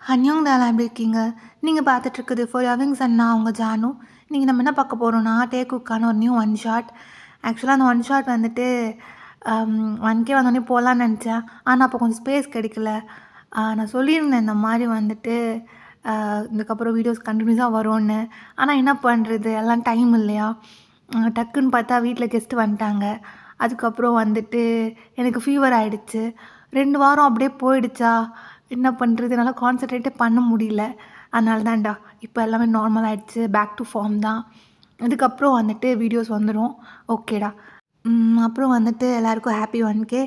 ஹன்யோங் தாலா எப்படி இருக்கீங்க? நீங்கள் பார்த்துட்ருக்குது ஃபார் யவிங்ஸ் அண்ட் நான் உங்கள் ஜானு. நீங்கள் நம்ம என்ன பார்க்க போகிறோன்னா டேக்குக்கான ஒரு நியூ ஒன் ஷாட். ஆக்சுவலாக அந்த ஒன் ஷாட் வந்துட்டு 1K வந்தோடனே போகலான்னு நினச்சேன். ஆனால் அப்போ கொஞ்சம் ஸ்பேஸ் கிடைக்கல. நான் சொல்லியிருந்தேன் இந்த மாதிரி வந்துட்டு இதுக்கப்புறம் வீடியோஸ் கண்டினியூஸாக வரும்னு. ஆனால் என்ன பண்ணுறது, எல்லாம் டைம் இல்லையா? டக்குன்னு பார்த்தா வீட்டில் கெஸ்ட்டு வந்துட்டாங்க. அதுக்கப்புறம் வந்துட்டு எனக்கு ஃபீவர் ஆகிடுச்சு. 2 வாரம் அப்படியே போயிடுச்சா, என்ன பண்ணுறது, என்னால் கான்சன்ட்ரேட்டே பண்ண முடியல. அதனால தான்டா இப்போ எல்லாமே நார்மல் ஆகிடுச்சு, பேக் டு ஃபார்ம் தான். இதுக்கப்புறம் வந்துட்டு வீடியோஸ் வந்துடும். ஓகேடா. அப்புறம் வந்துட்டு எல்லாேருக்கும் ஹாப்பி 1K.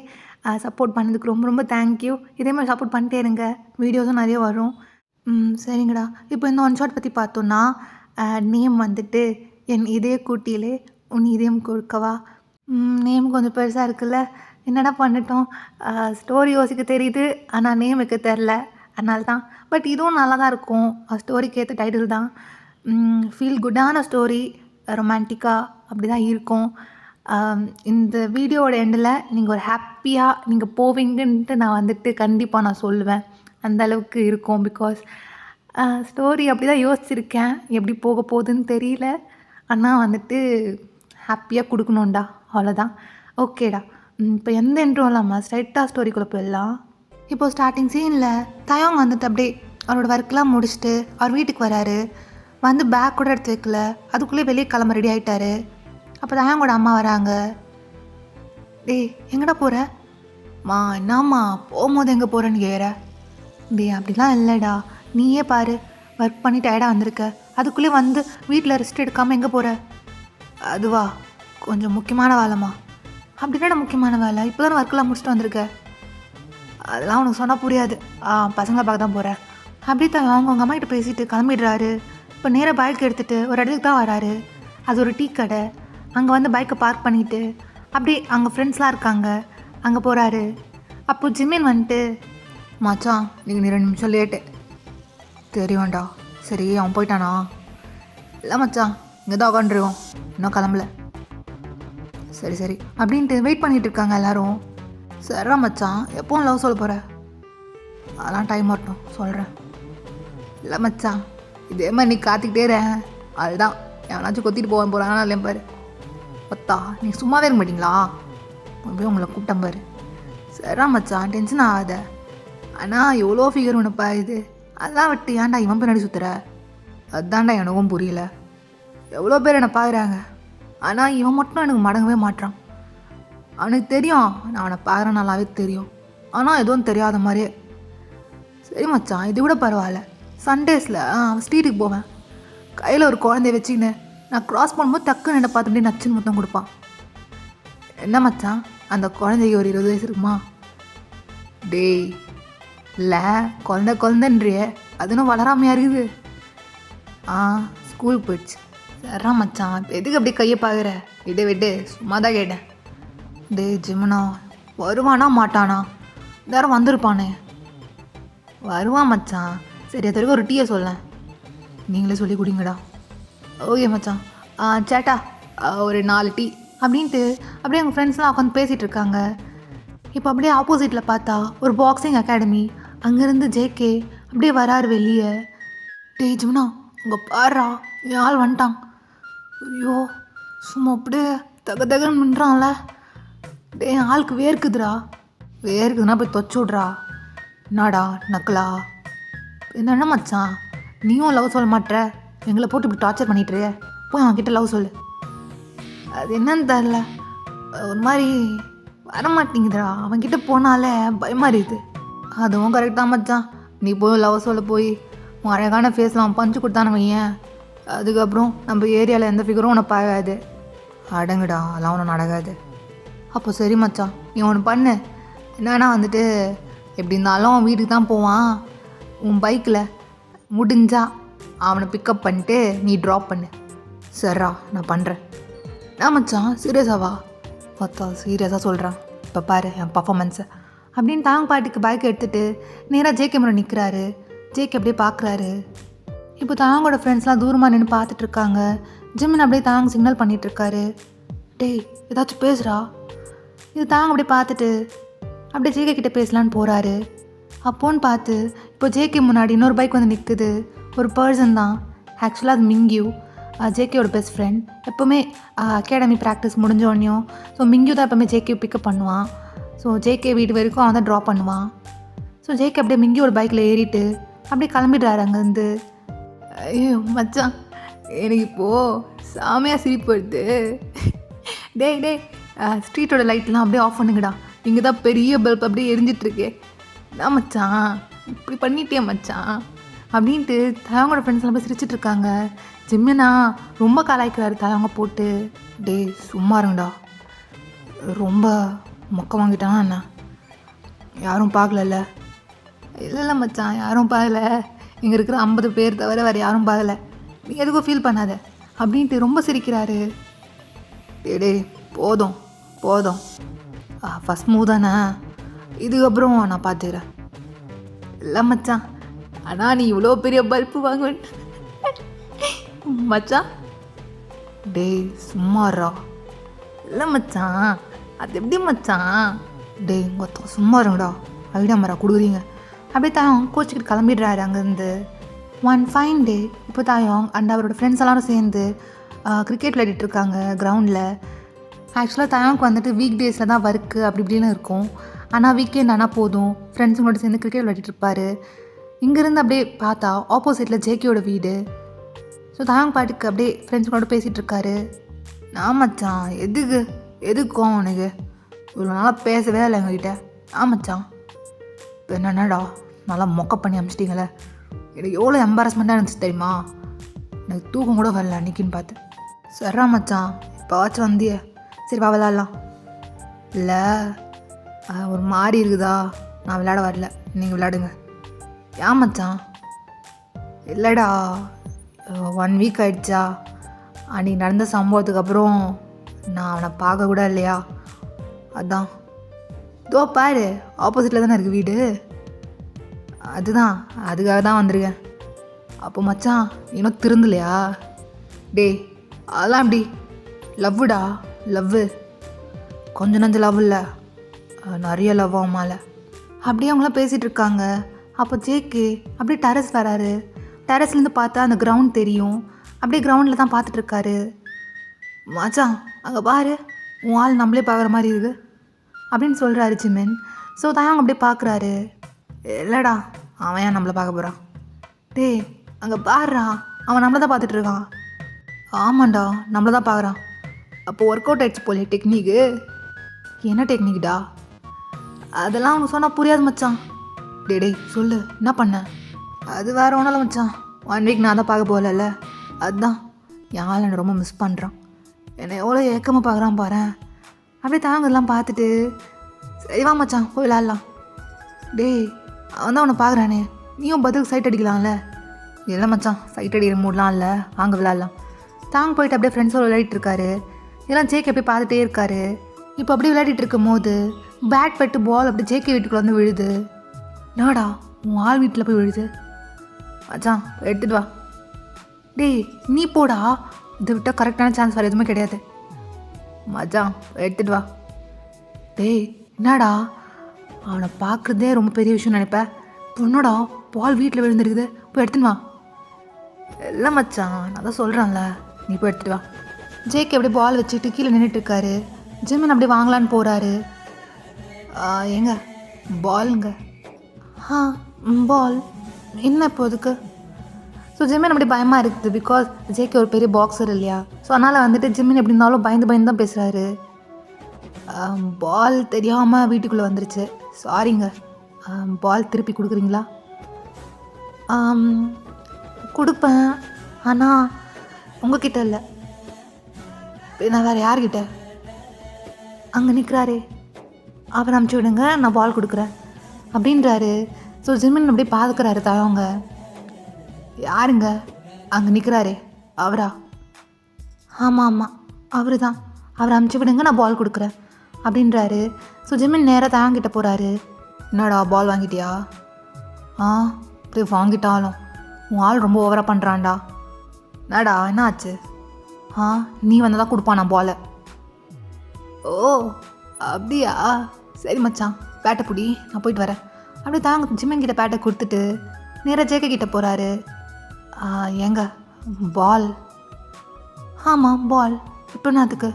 சப்போர்ட் பண்ணதுக்கு ரொம்ப ரொம்ப தேங்க்யூ. இதே மாதிரி சப்போர்ட் பண்ணிட்டே இருங்க, வீடியோஸும் நிறைய வரும். சரிங்கடா. இப்போ இந்த ஒன் ஷாட் பற்றி பார்த்தோன்னா, நேம் வந்துட்டு என் இதய கூட்டியிலே உன் இதயம் கொடுக்கவா. நேம் கொஞ்சம் பெருசாக இருக்குல்ல, என்னடா பண்ணட்டும். ஸ்டோரி யோசிக்க தெரியுது, ஆனால் நேம் வைக்க தெரில. அதனால தான். பட் இதுவும் நல்லா தான் இருக்கும். ஸ்டோரிக்கு ஏற்ற டைட்டில் தான். ஃபீல் குட்டான ஸ்டோரி, ரொமான்டிக்காக அப்படி தான் இருக்கும். இந்த வீடியோவோட எண்டில் நீங்கள் ஒரு ஹாப்பியாக நீங்கள் போவீங்கன்ட்டு நான் வந்துட்டு கண்டிப்பாக நான் சொல்லுவேன். அந்தளவுக்கு இருக்கும். பிகாஸ் ஸ்டோரி அப்படி தான் யோசிச்சுருக்கேன். எப்படி போக போகுதுன்னு தெரியல. ஆனால் வந்துட்டு ஹாப்பியாக கொடுக்கணும்டா, அவ்வளோதான். ஓகேடா. இப்போ எந்த இன்ட்ரும் இல்லாமல் ஸ்ட்ரைட்டாக ஸ்டோரிக்குள்ளே போயிடலாம். இப்போது ஸ்டார்டிங் சீனில் தயோங் வந்துட்டு அப்படியே அவரோட ஒர்க்லாம் முடிச்சுட்டு அவர் வீட்டுக்கு வராரு. வந்து பேக் கூட எடுத்து வைக்கல, அதுக்குள்ளேயே வெளியே கிளம்ப ரெடி ஆகிட்டாரு. அப்போ தயோங்கோட அம்மா வராங்க. டேய் எங்கடா போகிற? மா என்னம்மா போகும்போது எங்கே போகிறேன்னு கேட்குற? டேய் அப்படிலாம் இல்லைடா, நீயே பாரு, ஒர்க் பண்ணி டயர்டாக வந்திருக்க, அதுக்குள்ளேயே வந்து வீட்டில் ரெஸ்ட் எடுக்காமல் எங்கே போகிற? அதுவா, கொஞ்சம் முக்கியமான வேலைம்மா. அப்படின்னா முக்கியமான வேலை, இப்போ தானே ஒர்க்கெலாம் முடிச்சுட்டு வந்திருக்க. அதெல்லாம் உனக்கு சொன்னால் புரியாது. பசங்களை பார்க்க தான் போகிறேன். அப்படி தான் அவங்க அம்மா கிட்ட பேசிட்டு கிளம்பிடுறாரு. இப்போ நேராக பைக் எடுத்துகிட்டு ஒரு இடத்துக்கு தான் வராரு. அது ஒரு டீ கடை. அங்கே வந்து பைக்கை பார்க் பண்ணிவிட்டு அப்படியே அங்கே ஃப்ரெண்ட்ஸ்லாம் இருக்காங்க, அங்கே போகிறாரு. அப்போது ஜிமின் வந்துட்டு, மச்சான் நீங்கள் நீ 2 நிமிஷம் லேட்டு. தெரியும்டா. சரி அவன் போயிட்டானா? இல்லை மச்சான், இங்கே தான் உட்காந்துருக்கோம், இன்னும் கிளம்பல. சரி சரி அப்படின்ட்டு வெயிட் பண்ணிகிட்டு இருக்காங்க எல்லோரும். சரிடா மச்சான், எப்போவும் லவ் சொல்ல போகிற? அதெல்லாம் டைம் வரட்டும் சொல்கிறேன். இல்லை மச்சான், இதே மாதிரி நீ காத்துக்கிட்டே இரு, அதுதான் எவனாச்சும் கொத்திட்டு போவேன் போகிறாங்கன்னா இல்லையா பாரு. ஒத்தா நீங்கள் சும்மாவே இருக்க மாட்டிங்களா? போய் உங்களை கூப்பிட்டேன் பாரு. சரிடா மச்சான், டென்ஷன் ஆகாத. ஆனால் எவ்வளோ ஃபிகர் உனப்பா இது, அதெல்லாம் விட்டு ஏன்டா இவன் பின்னாடி சுற்றுற? அதுதான்டா எனக்கும் புரியல. எவ்வளோ பேர் என்னை பார்க்குறாங்க, ஆனால் இவன் மட்டும் எனக்கு மடங்கவே மாட்டான். அவனுக்கு தெரியும் நான் அவனை பார்க்குற நல்லாவே தெரியும், ஆனால் எதுவும் தெரியாத மாதிரியே. சரி மச்சான், இது கூட பரவாயில்ல. சண்டேஸில் அவன் ஸ்ட்ரீட்டுக்கு போவேன், கையில் ஒரு குழந்தைய வச்சுக்கின்னு நான் க்ராஸ் பண்ணும்போது டக்குன்னு என்னை பார்த்துட்டு நச்சுன்னு முத்தம் கொடுப்பான். என்ன மச்சான், அந்த குழந்தைக்கு ஒரு 20 வயசு இருக்குமா? டேய் இல்லை, குழந்தைன்றியே, அதுன்னு வளராமையா இருக்குது. ஸ்கூலுக்கு போயிடுச்சு. சரிடா மச்சான், எதுக்கு அப்படியே கையை பார்க்குற? விடு சும்மா தான் கேட்டேன். டே ஜிமனா, வருவானா மாட்டானா? வேறு வந்திருப்பானே. வருவான் மச்சான். சரி அது வரைக்கும் ஒரு டீயை சொல்ல, நீங்களே சொல்லி குடிங்கடா. ஓகே மச்சான். சேட்டா ஒரு 4 டீ அப்படின்ட்டு அப்படியே அவங்க ஃப்ரெண்ட்ஸ்லாம் உட்காந்து பேசிகிட்டு இருக்காங்க. இப்போ அப்படியே ஆப்போசிட்டில் பார்த்தா ஒரு பாக்ஸிங் அகாடமி. அங்கேருந்து ஜேகே அப்படியே வராரு வெளியே. டே ஜிமனா, உங்கள் பாடுறா, என் ஆள் வந்துட்டான். ஐயோ சும்மா அப்படியே தகன்னு நின்றான்ல. டே ஆளுக்கு வேர்க்குதுடா. வேர்க்குதுன்னா போய் தொச்சு விட்றா. என்னடா நக்கலா? என்ன மச்சான், நீயும் லவ் சொல்ல மாட்டேற, எங்களை போட்டு இப்படி டார்ச்சர் பண்ணிட்டுரு. போய் அவன்கிட்ட லவ் சொல்லு. அது என்னன்னு தெரில, ஒரு மாதிரி வரமாட்டேங்குதுடா. அவன்கிட்ட போனாலே பயமாக இருக்குது. அதுவும் கரெக்டாக மச்சான். நீ போய் லவ் சொல்ல போய் உன் அழகான ஃபேஸில் அவன் பஞ்சு கொடுத்தானு வையன், அதுக்கப்புறம் நம்ம ஏரியாவில் எந்த ஃபிகரும் உனக்கு பார்க்காது. அடங்குடா, அதெல்லாம் ஒன்றும் நடக்காது. அப்போ சரி மச்சான், நீ ஒன்று பண்ணு. என்னன்னா வந்துட்டு எப்படி இருந்தாலும் அவன் வீட்டுக்கு தான் போவான். உன் பைக்கில் முடிஞ்சா அவனை பிக்கப் பண்ணிட்டு நீ ட்ராப் பண்ணு. சரிடா நான் பண்ணுறேன். நான் மச்சான் சீரியஸாவா? மொத்தா சீரியஸாக சொல்கிறேன். இப்போ பாரு என் பர்ஃபார்மன்ஸை அப்படின்னு தாங்க பாட்டுக்கு பைக் எடுத்துகிட்டு நேராக ஜேகே முறை நிற்கிறாரு. ஜேகே அப்படியே பார்க்குறாரு. இப்போ தாங்கோட ஃப்ரெண்ட்ஸ்லாம் தூரமாக நின்று பார்த்துட்ருக்காங்க. ஜிம்மின் அப்படியே தாங்க சிக்னல் பண்ணிகிட்ருக்காரு. டேய் ஏதாச்சும் பேசுகிறா. இது தாங்க அப்படியே பார்த்துட்டு அப்படியே ஜேகே கிட்டே பேசலான்னு போகிறாரு. அப்போன்னு பார்த்து இப்போ ஜேகே முன்னாடி இன்னொரு பைக் வந்து நிற்குது. ஒரு பர்சன் தான், ஆக்சுவலாக அது மிங்யூ, ஜேகேயோட பெஸ்ட் ஃப்ரெண்ட். எப்போவுமே அகாடமி ப்ராக்டிஸ் முடிஞ்சோடனையும் ஸோ மிங்யூ தான் எப்போவுமே ஜேகே பிக்கப் பண்ணுவான். ஸோ ஜேகே வீடு வரைக்கும் அவன் தான் ட்ராப் பண்ணுவான். ஸோ ஜேகே அப்படியே மிங்கியோட பைக்கில் ஏறிட்டு அப்படியே கிளம்பிடுறாரு அங்கேருந்து. ஐயோ மச்சான், எனக்கு இப்போது சாமையாக சிரிப்பு வருது. டேய் ஸ்ட்ரீட்டோட லைட்லாம் அப்படியே ஆஃப் பண்ணுங்கடா, இங்கே தான் பெரிய பல்ப் அப்படியே எரிஞ்சிட்ருக்கே. நான் மச்சான் இப்படி பண்ணிட்டே மச்சான் அப்படின்ட்டு தயவங்களோட ஃப்ரெண்ட்ஸ்லாம் போய் சிரிச்சிட்ருக்காங்க. ஜிம்மினா ரொம்ப கலாய்க்கிறாரு தயவங்க போட்டு. டே சும்மா இருங்கடா, ரொம்ப மொக்க வாங்கிட்டானா என்ன, யாரும் பார்க்கலல்ல? இல்லை மச்சான், யாரும் பார்க்கல, இங்கே இருக்கிற 50 பேர் தவிர வேறு யாரும் பார்க்கல, நீ எதுக்கும் ஃபீல் பண்ணாத அப்படின்ட்டு ரொம்ப சிரிக்கிறாரு. டே போதும் ஃபஸ்ட் மூவ் தானே, இதுக்கப்புறம் நான் பார்த்துக்கிறேன். இல்லை மச்சான், ஆனால் நீ இவ்வளோ பெரிய பல்பு வாங்க மச்சான். டே சும்மாறா. இல்லை மச்சான், அது எப்படி மச்சான்? டே மொத்தம் சும்மா இருங்கடா, ஐடியா மரா கொடுக்குறீங்க. அப்படியே தாயோங் கோச்சிக்கிட்டு கிளம்பிடுறாரு அங்கேருந்து. ஒன் ஃபைன் டே இப்போ தாயோங் அண்ட் அவரோட ஃப்ரெண்ட்ஸ் எல்லாரும் சேர்ந்து கிரிக்கெட் விளையாடிட்டுருக்காங்க கிரவுண்டில். ஆக்சுவலாக தாயோங்க்கு வந்துட்டு வீக் டேஸில் தான் ஒர்க்கு அப்படி இப்படின்னு இருக்கும். ஆனால் வீக்கெண்ட் ஆனால் போதும் ஃப்ரெண்ட்ஸுங்களோட சேர்ந்து கிரிக்கெட் விளையாடிட்டுருப்பாரு. இங்கேருந்து அப்படியே பார்த்தா ஆப்போசிட்டில் ஜேகேயோட வீடு. ஸோ தாயோங் பாட்டுக்கு அப்படியே ஃப்ரெண்ட்ஸுங்களோட பேசிகிட்டு இருக்காரு. நான் மச்சான் எதுக்கும் உனக்கு இவ்வளோ நாளாக பேசவே இல்லை எங்ககிட்ட. மச்சான் இப்போ என்னடா நல்லா மொக்க பண்ணி அமிச்சிட்டிங்களே, எனக்கு எவ்வளோ எம்பாரஸ்மெண்ட்டாக இருந்துச்சு தெரியுமா, எனக்கு தூக்கம் கூட வரல அன்றைக்கின்னு பார்த்து. சரா மச்சான் இப்போவாச்சும் வந்தியே, சரி வா விளாட்லாம். இல்லை ஒரு மாதிரி இருக்குதா, நான் விளையாட வரல, நீங்கள் விளையாடுங்க. ஏன் மச்சான்? இல்லைடா 1 வீக் ஆகிடுச்சா, அன்றைக்கி நடந்த சம்பவத்துக்கு அப்புறம் நான் அவனை பார்க்க கூட இல்லையா, அதான். இதோ பாரு ஆப்போசிட்டில் தானே இருக்குது வீடு, அதுக்காக தான் வந்திருக்கேன். அப்போ மச்சான் இன்னும் திருந்தலையா? டே அதெல்லாம் அப்படி லவ்வுடா, லவ்வு கொஞ்சம் நஞ்ச லவ் இல்லை, நிறைய லவ் ஆமால. அப்படியே அவங்களாம் பேசிகிட்டு இருக்காங்க. அப்போ ஜேகே அப்படியே டெரஸ் வராரு. டெரஸ்லேருந்து பார்த்தா அந்த கிரவுண்ட் தெரியும். அப்படியே கிரவுண்டில் தான் பார்த்துட்ருக்காரு. மச்சான் அங்கே பாரு, உன் ஆள் நம்மளே பார்க்குற மாதிரி இருக்குது அப்படின்னு சொல்கிறாரு ஜிமின். ஸோ தாயாங்க அப்படியே பார்க்குறாரு. இல்லைடா அவன் ஏன் நம்மளை பார்க்க போகிறான்? டே அங்கே பாடுறா, அவன் நம்மளை தான் பார்த்துட்ருக்கான். ஆமாண்டா நம்மளை தான் பார்க்குறான். அப்போது ஒர்க் அவுட் ஆகிடுச்சு போலே டெக்னிக்கு. என்ன டெக்னிக்டா? அதெல்லாம் அவனுக்கு சொன்னால் புரியாது மச்சான். டே சொல்லு என்ன பண்ண? அது வேறு ஒன்றும் இல்லை மச்சான், 1 வீக் நான் தான் பார்க்க போகல, அதுதான் என் ஆள் என்னை ரொம்ப மிஸ் பண்ணுறான், என்னை எவ்வளோ ஏக்கமாக பார்க்குறான் பாரு. அப்படியே தாங்கெல்லாம் பார்த்துட்டு சரிவா மச்சான் போய் விளாட்லாம். டேய் அவன் தான் உன்னை பார்க்குறானே, நீயும் பதிலுக்கு சைட் அடிக்கலாம்ல. இல்லை மச்சான் சைட் அடிக்கிற மூடலாம் இல்லை, வாங்க விளாட்லாம். தாங்க போயிட்டு அப்படியே ஃப்ரெண்ட்ஸோடு விளையாடிட்டு இருக்காரு. இதெல்லாம் ஜேகே அப்படியே பார்த்துட்டே இருக்காரு. இப்போ அப்படியே விளையாடிட்டு இருக்கும் போது பேட் பட்டு பால் அப்படி ஜேகே வீட்டுக்குள்ள வந்து விழுது. நாடா உன் ஆள் வீட்டில் போய் விழுது மச்சான், எடுத்துகிட்டு வா. டேய் நீ போடா, இதை விட்டால் கரெக்டான சான்ஸ் வேறு எதுவுமே கிடையாது. மச்சான் எடுத்துகிட்டு வா. டேய் என்னடா அவனை பார்க்குறதே ரொம்ப பெரிய விஷயம் நினைப்பேன், பொண்ணோடா பால் வீட்டில் விழுந்துருக்குது, போய் எடுத்துன்னு வா. இல்லை மச்சான் நான் தான் சொல்கிறேன்ல, நீ போய் எடுத்துகிட்டு வா. ஜேகே அப்படியே பால் வச்சுட்டு கீழே நின்றுட்டுருக்காரு. ஜிமின் அப்படியே வாங்கலான்னு போகிறாரு. எங்க பாலுங்க? பால் என்ன இப்போதுக்கு? ஸோ ஜிமின் அப்படி பயமாக இருக்குது, பிகாஸ் ஜேகே ஒரு பெரிய பாக்ஸர் இல்லையா. ஸோ அதனால் வந்துட்டு ஜிமின் எப்படி இருந்தாலும் பயந்து தான் பேசுகிறாரு. பால் தெரியாமல் வீட்டுக்குள்ளே வந்துருச்சு, சாரிங்க, பால் திருப்பி கொடுக்குறீங்களா? கொடுப்பேன், ஆனால் உங்ககிட்ட இல்லை, நான் வேறு யார்கிட்ட? அங்கே நிற்கிறாரே அவர் அனுப்பிச்சி விடுங்க, நான் பால் கொடுக்குறேன் அப்படின்றாரு. ஸோ ஜிமின் அப்படியே பார்க்குறாரு தவங்க. யாருங்க அங்கே நிற்கிறாரே அவரா? ஆமாம் அவர் தான், அவரை அனுப்பிச்சி விடுங்க, நான் பால் கொடுக்குறேன் அப்படின்றாரு. ஸோ ஜிமின் நேராக தாங்கிட்ட போகிறாரு. என்னடா பால் வாங்கிட்டியா? இப்படி வாங்கிட்டாலும் உன் ஆள் ரொம்ப ஓவராக பண்ணுறான்டா. என்னடா என்ன ஆச்சு? நீ வந்து தான் கொடுப்பான் நான் பாலை. ஓ அப்படியா, சரி மச்சான் பேட்டை பிடி, நான் போயிட்டு வரேன். அப்படியே தாங்க ஜிம்மன் கிட்ட பேட்டை கொடுத்துட்டு நேராக ஜேகே கிட்ட போகிறாரு. ஏங்க பால்? ஆமாம் பால். இப்போ நான் அதுக்கு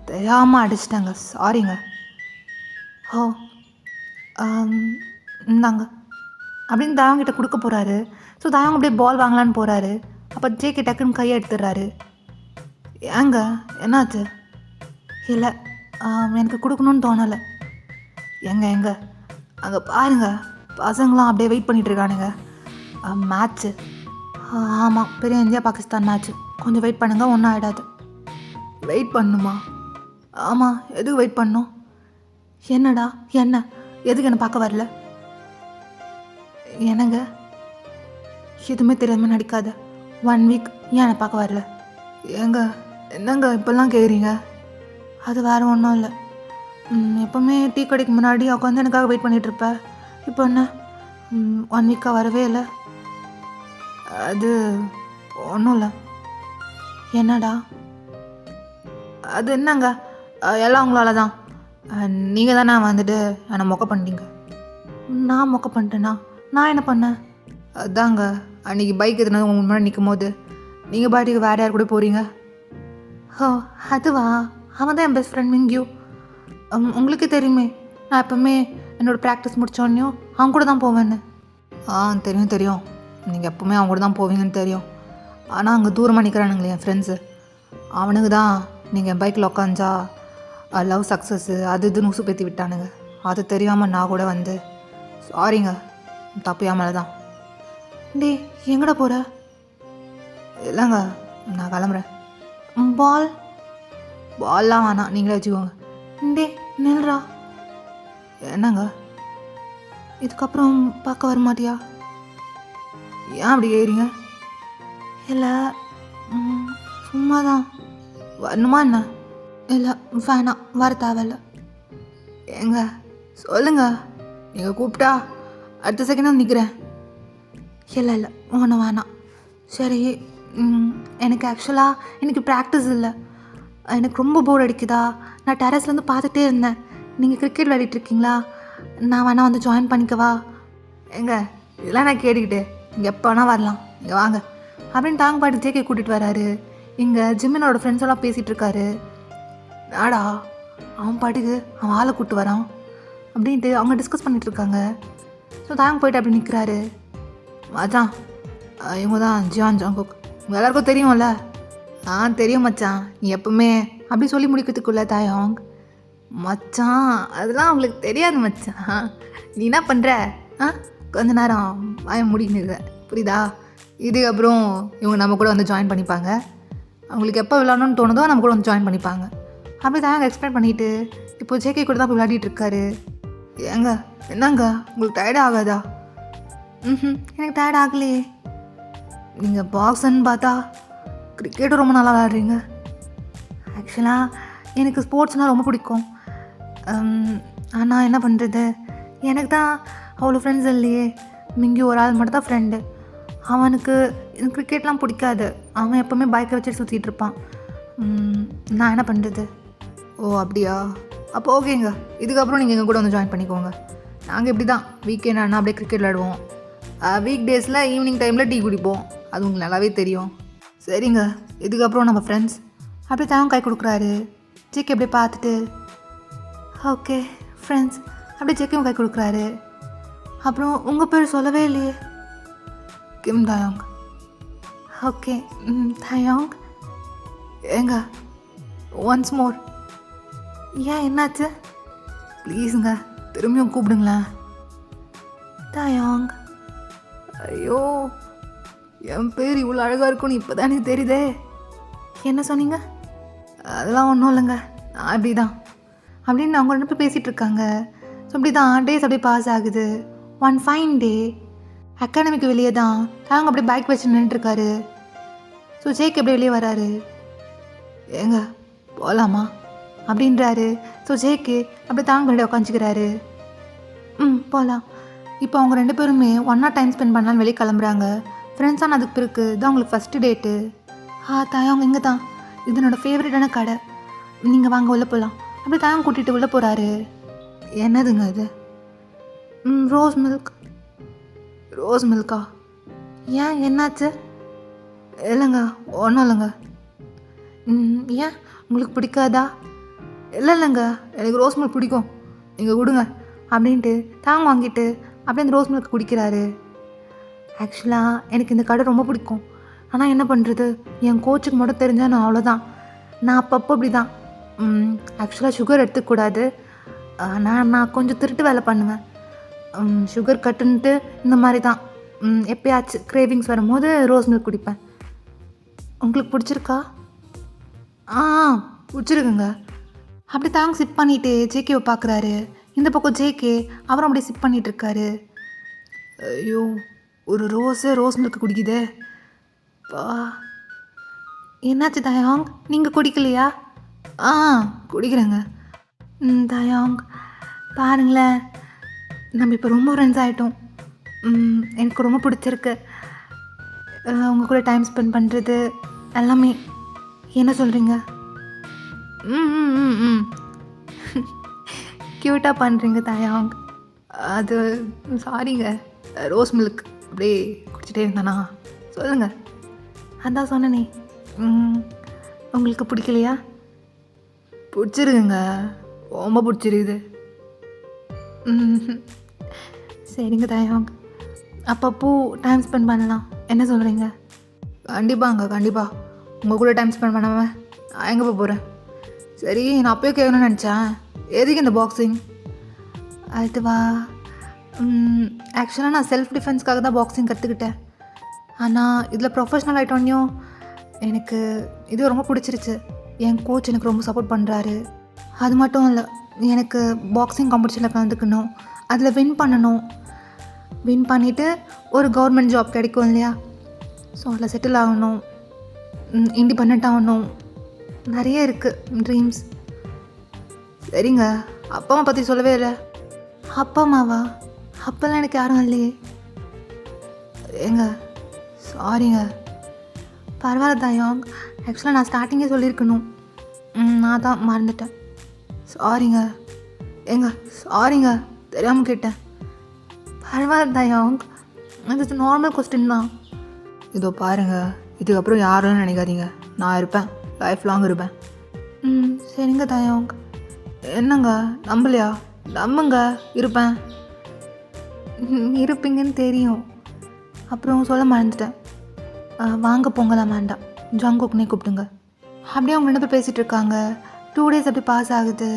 தெரியாமல் அடிச்சிட்டாங்க, சாரிங்க. ஓ இந்தாங்க அப்படின்னு தாவங்கிட்ட கொடுக்க போகிறாரு. ஸோ தாவங்க அப்படியே பால் வாங்கலான்னு போகிறாரு. அப்போ ஜேகே டக்குன்னு கையை எடுத்துடுறாரு. ஏங்க என்னாச்சு? இல்லை எனக்கு கொடுக்கணுன்னு தோணலை. எங்க அங்கே பாருங்க, பசங்களாம் அப்படியே வெயிட் பண்ணிகிட்ருக்கானுங்க. மேட்ச்சு. ஆமாம், பெரிய இந்தியா பாகிஸ்தான் மேட்ச்சு. கொஞ்சம் வெயிட் பண்ணுங்கள், ஒன்றும் ஆகிடாது. வெயிட் பண்ணுமா? ஆமாம், எதுக்கு வெயிட் பண்ணணும்? என்னடா என்ன? எதுக்கு என்னை பார்க்க வரல? என்னங்க எதுவுமே தெரியாமல் நடிக்காத. 1 வீக் ஏன் என்னை பார்க்க வரல? ஏங்க என்னங்க இப்போல்லாம் கேட்குறீங்க? அது வேறு ஒன்றும் இல்லை. எப்போவுமே டீ கடைக்கு முன்னாடி உட்காந்து எனக்காக வெயிட் பண்ணிகிட்ருப்ப. இப்போ என்ன 1 வீக்காக வரவே இல்லை? அது ஒன்றும் இல்லை. என்னடா? அது என்னங்க எல்லாம் உங்களால தான். நீங்கள் தானே வந்துட்டு என்னை மொக்க பண்ணிட்டீங்க. நான் மொக்க பண்ணிட்டேனா? நான் என்ன பண்ணேன்? அதாங்க அன்றைக்கி பைக் எதுனா உங்கள் முன்னாடி நிற்கும் போது நீங்கள் பாட்டுக்கு வேறு யார் கூட போகிறீங்க. ஓ அதுவா? அவன் தான் என் பெஸ்ட் ஃப்ரெண்ட் மிங்யூ. உங்களுக்கே தெரியுமே, நான் எப்போவுமே என்னோடய ப்ராக்டிஸ் முடித்தோடனையும் அவன் கூட தான் போவேன்னு. தெரியும் நீங்கள் எப்போவுமே அவங்க கூட தான் போவீங்கன்னு தெரியும். ஆனால் அங்கே தூரமாக நிற்கிறானுங்களே என் ஃப்ரெண்ட்ஸு, அவனுக்கு தான் நீங்கள் பைக்கில் உக்காந்தா லவ் சக்ஸஸ்ஸு அது இதுன்னு உசு பேற்றி விட்டானுங்க. அது தெரியாமல் நான் கூட வந்து சாரிங்க, தப்பு ஏன் மேலே தான். டே எங்கடா போகிற? இல்லைங்க நான் கிளம்புறேன். பால்லாம் வேணாம், நீங்களே வச்சுக்கோங்க. டே நில்றா. என்னங்க இதுக்கப்புறம் பார்க்க வர மாட்டியா? ஏன் அப்படி கேட்குறீங்க? இல்லை சும்மா தான். வரணுமா என்ன? இல்லை வேணாம், வர தேவையில்ல. ஏங்க சொல்லுங்க, நீங்கள் கூப்பிட்டா அடுத்த செகண்ட் நிற்கிறேன். இல்லை ஒன்றும் வேணாம். சரி, எனக்கு ஆக்சுவலாக எனக்கு ப்ராக்டிஸ் இல்லை. எனக்கு ரொம்ப போர் அடிக்குதா. நான் டெரஸ்லேருந்து பார்த்துட்டே இருந்தேன். நீங்கள் கிரிக்கெட் விளையாடிட்டுருக்கீங்களா? நான் வேணா வந்து ஜாயின் பண்ணிக்கவா? ஏங்க இதெல்லாம் நான் கேட்டுக்கிட்டு இங்கே எப்போ வேணால் வரலாம், இங்கே வாங்க அப்படின்னு தாங்க பாட்டு ஜேகே கூட்டிகிட்டு வராரு. இங்கே ஜிம்மினோட ஃப்ரெண்ட்ஸ் எல்லாம் பேசிகிட்டு இருக்காரு. நாடா அவன் பாட்டுக்கு அவன் ஆளை கூப்பிட்டு வரான் அப்படின்ட்டு அவங்க டிஸ்கஸ் பண்ணிகிட்ருக்காங்க. ஸோ தாங்க போயிட்டு அப்படி நிற்கிறாரு. மச்சான் இவங்க தான் ஜியான் ஜாங்குக், உங்கள் எல்லாருக்கும் தெரியும்ல? தெரியும் மச்சான். நீ எப்பவுமே அப்படி சொல்லி முடிக்கிறதுக்குள்ள தாயோங். மச்சான் அதெல்லாம் அவங்களுக்கு தெரியாது மச்சான். நீ என்ன பண்ணுற? கொஞ்ச நேரம் வாய முடிக்குது, புரியுதா? இதுக்கப்புறம் இவங்க நம்ம கூட வந்து ஜாயின் பண்ணிப்பாங்க. அவங்களுக்கு எப்போ விளாடணும்னு தோணுதோ நம்ம கூட வந்து ஜாயின் பண்ணிப்பாங்க. அப்படி தாங்க எக்ஸ்பிளைன் பண்ணிவிட்டு இப்போ ஜேகே கூட தான் போய் விளையாடிட்டு இருக்காரு. ஏங்க என்னங்க உங்களுக்கு டயர்ட் ஆகாதா? எனக்கு டயர்ட் ஆகலையே. நீங்கள் பாக்ஸன்னு பார்த்தா கிரிக்கெட்டும் ரொம்ப நல்லா விளையாடுறீங்க. ஆக்சுவலாக எனக்கு ஸ்போர்ட்ஸ்னால் ரொம்ப பிடிக்கும். ஆனால் என்ன பண்ணுறது, எனக்கு தான் அவ்வளோ ஃப்ரெண்ட்ஸ் இல்லையே. மிங்கி ஒரு ஆள் மட்டும் தான் ஃப்ரெண்டு. அவனுக்கு கிரிக்கெட்லாம் பிடிக்காது. அவன் எப்போவுமே பைக்கை வச்சுட்டு சுற்றிட்டு இருப்பான். நான் என்ன பண்ணுறது? ஓ அப்படியா? அப்போ ஓகேங்க, இதுக்கப்புறம் நீங்கள் எங்கள் கூட வந்து ஜாயின் பண்ணிக்கோங்க. நாங்கள் இப்படி தான் வீக்கெண்ட் ஆனால் அப்படியே கிரிக்கெட் விளையாடுவோம். வீக் டேஸில் ஈவினிங் டைமில் டீ குடிப்போம். அது உங்களுக்கு நல்லாவே தெரியும். சரிங்க, இதுக்கப்புறம் நம்ம ஃப்ரெண்ட்ஸ். அப்படியே தான் கை கொடுக்குறாரு. ஜேகே அப்படியே பார்த்துட்டு ஓகே ஃப்ரெண்ட்ஸ் அப்படியே ஜேகேவும் கை கொடுக்குறாரு. அப்புறம் உங்கள் பேர் சொல்லவே இல்லையே. கிம் தாயோங். ஓகே தாயோங். ஏங்க ஒன்ஸ் மோர். ஏன் என்னாச்சு? ப்ளீஸுங்க திரும்பியும் கூப்பிடுங்களேன். தாயோங். ஐயோ என் பேர் இவ்வளோ அழகாக இருக்கும்னு இப்போ தான் எனக்கு தெரியுதே. என்ன சொன்னீங்க? அதெல்லாம் ஒன்றும் இல்லைங்க, நான் அப்படி தான் அப்படின்னு அவங்க 2 பேர் பேசிகிட்டு இருக்காங்க. ஸோ அப்படி தான் டேஸ் அப்படியே பாஸ் ஆகுது. ஒன் ஃபைன் டே அகாடமிக்கு வெளியே தான் தாங்க அப்படியே பைக் வச்சு நின்றுட்டுருக்காரு. ஸோ ஜேக்கு அப்படியே வெளியே வராரு. ஏங்க போகலாமா அப்படின்றாரு. ஸோ ஜேக்கு அப்படியே தாங்க வெளியே உட்காந்துக்கிறாரு. போகலாம். இப்போ அவங்க 2 பேருமே ஒன்றா டைம் ஸ்பெண்ட் பண்ணலான்னு வெளியே கிளம்புறாங்க. ஃப்ரெண்ட்ஸான அதுக்கு பிறகு தான் உங்களுக்கு ஃபஸ்ட்டு டேட்டு. தாயா அவங்க இங்கே தான், இது என்னோடய ஃபேவரட்டான கடை, நீங்கள் வாங்க உள்ளே போகலாம். அப்படி தாயம் கூட்டிகிட்டு உள்ளே போகிறாரு. என்னதுங்க இது? Rose milk. ரோஸ் மில்க்கா? ஏன் என்னாச்சு? இல்லைங்க, ஒன்றும் இல்லைங்க. ஏன் உங்களுக்கு பிடிக்காதா? இல்லைங்க, எனக்கு ரோஸ் மில்க் பிடிக்கும், நீங்கள் கொடுங்க அப்படின்ட்டு தாங்க வாங்கிட்டு அப்படியே அந்த ரோஸ் மில்க் குடிக்கிறாரு. ஆக்சுவலாக எனக்கு இந்த கடை ரொம்ப பிடிக்கும். ஆனால் என்ன பண்ணுறது, என் கோச்சுக்கு மட்டும் தெரிஞ்சால் நான் அவ்வளோதான். நான் அப்பப்போ அப்படி தான். ஆக்சுவலாக சுகர் எடுத்துக்கூடாது. நான் கொஞ்சம் திருட்டு வேலை பண்ணுவேன். சுகர் கட்டுன்ட்டு இந்த மாதிரி தான். எப்பயாச்சும் கிரேவிங்ஸ் வரும்போது ரோஸ் மில்க் குடிப்பேன். உங்களுக்கு பிடிச்சிருக்கா? பிடிச்சிருக்குங்க. அப்படி தாங்க சிப் பண்ணிவிட்டு ஜேகேவை பார்க்குறாரு. இந்த பக்கம் ஜேகே அவரும் அப்படியே சிப் பண்ணிகிட்ருக்காரு. ஐயோ, ஒரு ரோஸ் மில்க் குடிக்குதே பா. என்னாச்சு தயாங், நீங்கள் குடிக்கலையா? குடிக்கிறேங்க. தயாங் பாருங்களேன், நம்ம இப்போ ரொம்ப ஃப்ரெண்ட்ஸ் ஆகிட்டோம். எனக்கு ரொம்ப பிடிச்சிருக்கு உங்கள் கூட டைம் ஸ்பெண்ட் பண்ணுறது எல்லாமே. என்ன சொல்கிறீங்க? க்யூட்டாக பண்ணுறீங்க தயாங். அது சாரிங்க, ரோஸ் மில்க் அப்படியே குடிச்சிட்டே இருந்தானா? சொல்லுங்கள். அதான் சொன்னனே, உங்களுக்கு பிடிக்கலையா? பிடிச்சிருக்குங்க, ரொம்ப பிடிச்சிருக்குது. சரிங்க தயாங், அப்பப்போ டைம் ஸ்பெண்ட் பண்ணலாம். என்ன சொல்கிறீங்க? கண்டிப்பாங்க, கண்டிப்பாக. உங்கள் கூட டைம் ஸ்பெண்ட் பண்ணாமல் நான் எங்கே போகிறேன்? சரி, நான் அப்போயே கேட்கணும்னு நினச்சேன், எதுக்கு இந்த பாக்ஸிங்? அதுவா, ஆக்சுவலாக நான் செல்ஃப் டிஃபென்ஸ்க்காக தான் பாக்ஸிங் கற்றுக்கிட்டேன். ஆனால் இதில் ப்ரொஃபஷ்னல் ஆகிட்டோன்னையும் எனக்கு இது ரொம்ப பிடிச்சிருச்சு. என் கோச் எனக்கு ரொம்ப சப்போர்ட் பண்ணுறாரு. அது மட்டும் இல்லை, எனக்கு பாக்ஸிங் காம்படிஷனில் கலந்துக்கணும், அதில் வின் பண்ணணும். வின் பண்ணிவிட்டு ஒரு கவர்மெண்ட் ஜாப் கிடைக்கும் இல்லையா? ஸோ அதில் செட்டில் ஆகணும், இண்டிபெண்ட் ஆகணும், நிறைய இருக்குது ட்ரீம்ஸ். சரிங்க, அப்பா அம்மா பற்றி சொல்லவே இல்லை. அப்பா அம்மாவா? அப்போல்லாம் எனக்கு யாரும் இல்லையே. ஏங்க சாரிங்க. பரவாயில்ல தயாங், ஆக்சுவலாக நான் ஸ்டார்டிங்கே சொல்லியிருக்கணும், நான் தான் மறந்துட்டேன். சாரிங்க. ஏங்க சாரிங்க, தெரியாமல் கேட்டேன். பரவாயில்ல தயாங், அது நார்மல் கொஸ்டின் தான். இதோ பாருங்கள், இதுக்கப்புறம் யாரும் நினைக்காதீங்க, நான் இருப்பேன், லைஃப் லாங் இருப்பேன். சரிங்க தயாங். என்னங்க நம்பலையா? நம்புங்க, இருப்பேன். இருப்பீங்கன்னு தெரியும். அப்புறம் சொல்ல மறந்துட்டேன், வாங்க பொங்கலாம் வேண்டாம், ஜங்குக்னே கூப்பிட்டுங்க. அப்படியே அவங்க 2 பேர் பேசிகிட்டு இருக்காங்க. 2 days அப்படி பாஸ் ஆகுது.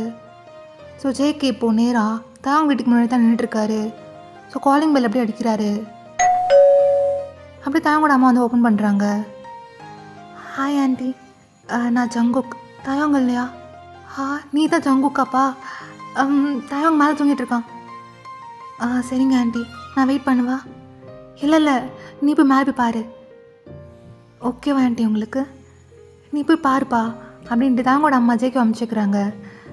ஸோ ஜேகே இப்போது நேராக தாங்க வீட்டுக்கு முன்னாடி தான் நின்றுட்டுருக்காரு. ஸோ காலிங் பெல் அப்படியே அடிக்கிறாரு. அப்படி தாங்கோட அம்மா வந்து ஓப்பன் பண்ணுறாங்க. ஹாய் ஆண்டி, நான் ஜங்குக். தயாங் இல்லையா? நீ தான் ஜங்குக்காப்பா. தயாங் மேலே தூங்கிட்டு இருக்கான். சரிங்க ஆண்டி, நான் வெயிட் பண்ணுவா? இல்லை, நீ போய் மேலே போய் பாரு. ஓகேவா ஆண்டி உங்களுக்கு? நீ போய் பாருப்பா அப்படின்ட்டு தாங்கோட அம்மா ஜேகே அனுப்பிச்சிக்கிறாங்க.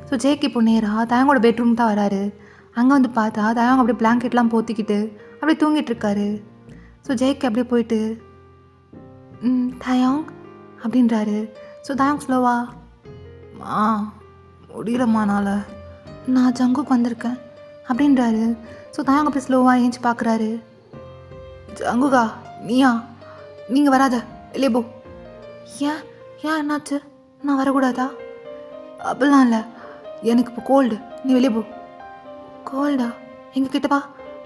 ஸோ ஜேகே இப்போ நேராக தயாங்கோட பெட்ரூம் தான் வராரு. அங்கே வந்து பார்த்தா தயாங் அப்படியே பிளாங்கெட்லாம் போத்திக்கிட்டு அப்படியே தூங்கிட்டுருக்காரு. ஸோ ஜேகே அப்படியே போயிட்டு தயாங் அப்படின்றாரு. ஸோ தயாங் ஸ்லோவா, முடியலம்மானால, நான் ஜங்குக்கு வந்திருக்கேன் அப்படின்றாரு. ஸோ தயாங் அப்படியே ஸ்லோவாக ஏஞ்சி பார்க்குறாரு. ஜங்குகா நீயா? நீங்கள் வராத, வெளியே போ. ஏன் என்னாச்சு? நான் வரக்கூடாதா? அப்படிலாம் இல்லை, எனக்கு இப்போ கோல்டு, நீ வெளியே போ. கோல்டா? எங்கள் கிட்ட வா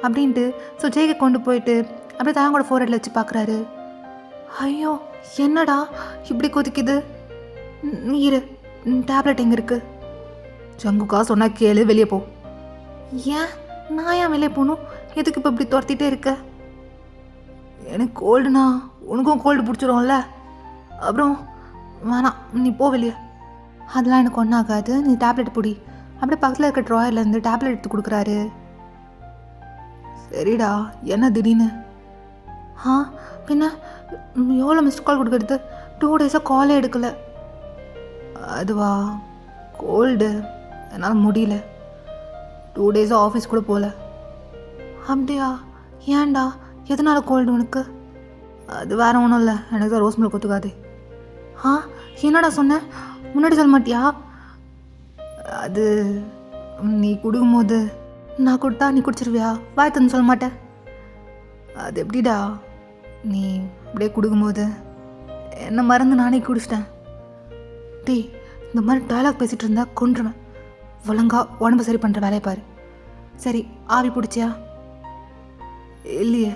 அப்படின்ட்டு ஸோ ஜேகே கொண்டு போயிட்டு அப்படியே தயாங்கோட ஃபோர்ஹெட்டில் வச்சு பார்க்குறாரு. ஐயோ என்னடா இப்படி கொதிக்குது? இரு, டேப்லெட் எங்கே இருக்குது? ஜங்குக்கா சொன்னா கேளு, வெளியே போ. ஏன் நான் ஏன் வெளியே போகணும்? எதுக்கு இப்போ இப்படி துரத்திட்டே இருக்க? எனக்கு கோல்டுனா உனக்கும் கோல்டு பிடிச்சிரும்ல, அப்புறம் வேணாம், நீ போ வெளியே. அதெல்லாம் எனக்கு ஒன்றும் ஆகாது, நீ டேப்லெட் பிடி. அப்படியே பக்கத்தில் இருக்க ட்ராயர்லேருந்து டேப்லெட் எடுத்து கொடுக்குறாரு. சரிடா, என்ன திடீர்னு? பின்ன எவ்வளோ மிஸ்ட் கால் கொடுக்குறது? 2 days காலே எடுக்கலை. அதுவா, கோல்டு, என்னால் முடியல. 2 days ஆஃபீஸ் கூட போகல. அப்படியா? ஏன்டா, எதனால கோல்டு உனக்கு? அது வேறு ஒன்றும் இல்லை, எனக்கு தான் ரோஸ் மில்க் ஒத்துக்காது. என்னடா சொன்ன? முன்னாடி சொல்ல மாட்டியா? அது நீ கொடுக்கும்போது நான் கொடுத்தா நீ குடிச்சிருவியா? வாய் தந்து சொல்ல மாட்டேன். அது எப்படிடா, நீ அப்படியே கொடுக்கும்போது என்ன மறந்து நானே குடிச்சிட்டேன். டேய், இந்த மாதிரி டயலாக் பேசிகிட்டு இருந்தா கொன்றுவேன். ஒழுங்கா உடம்பு சரி பண்ணுற வேலையை பாரு. சரி, ஆவி பிடிச்சியா? இல்லையே.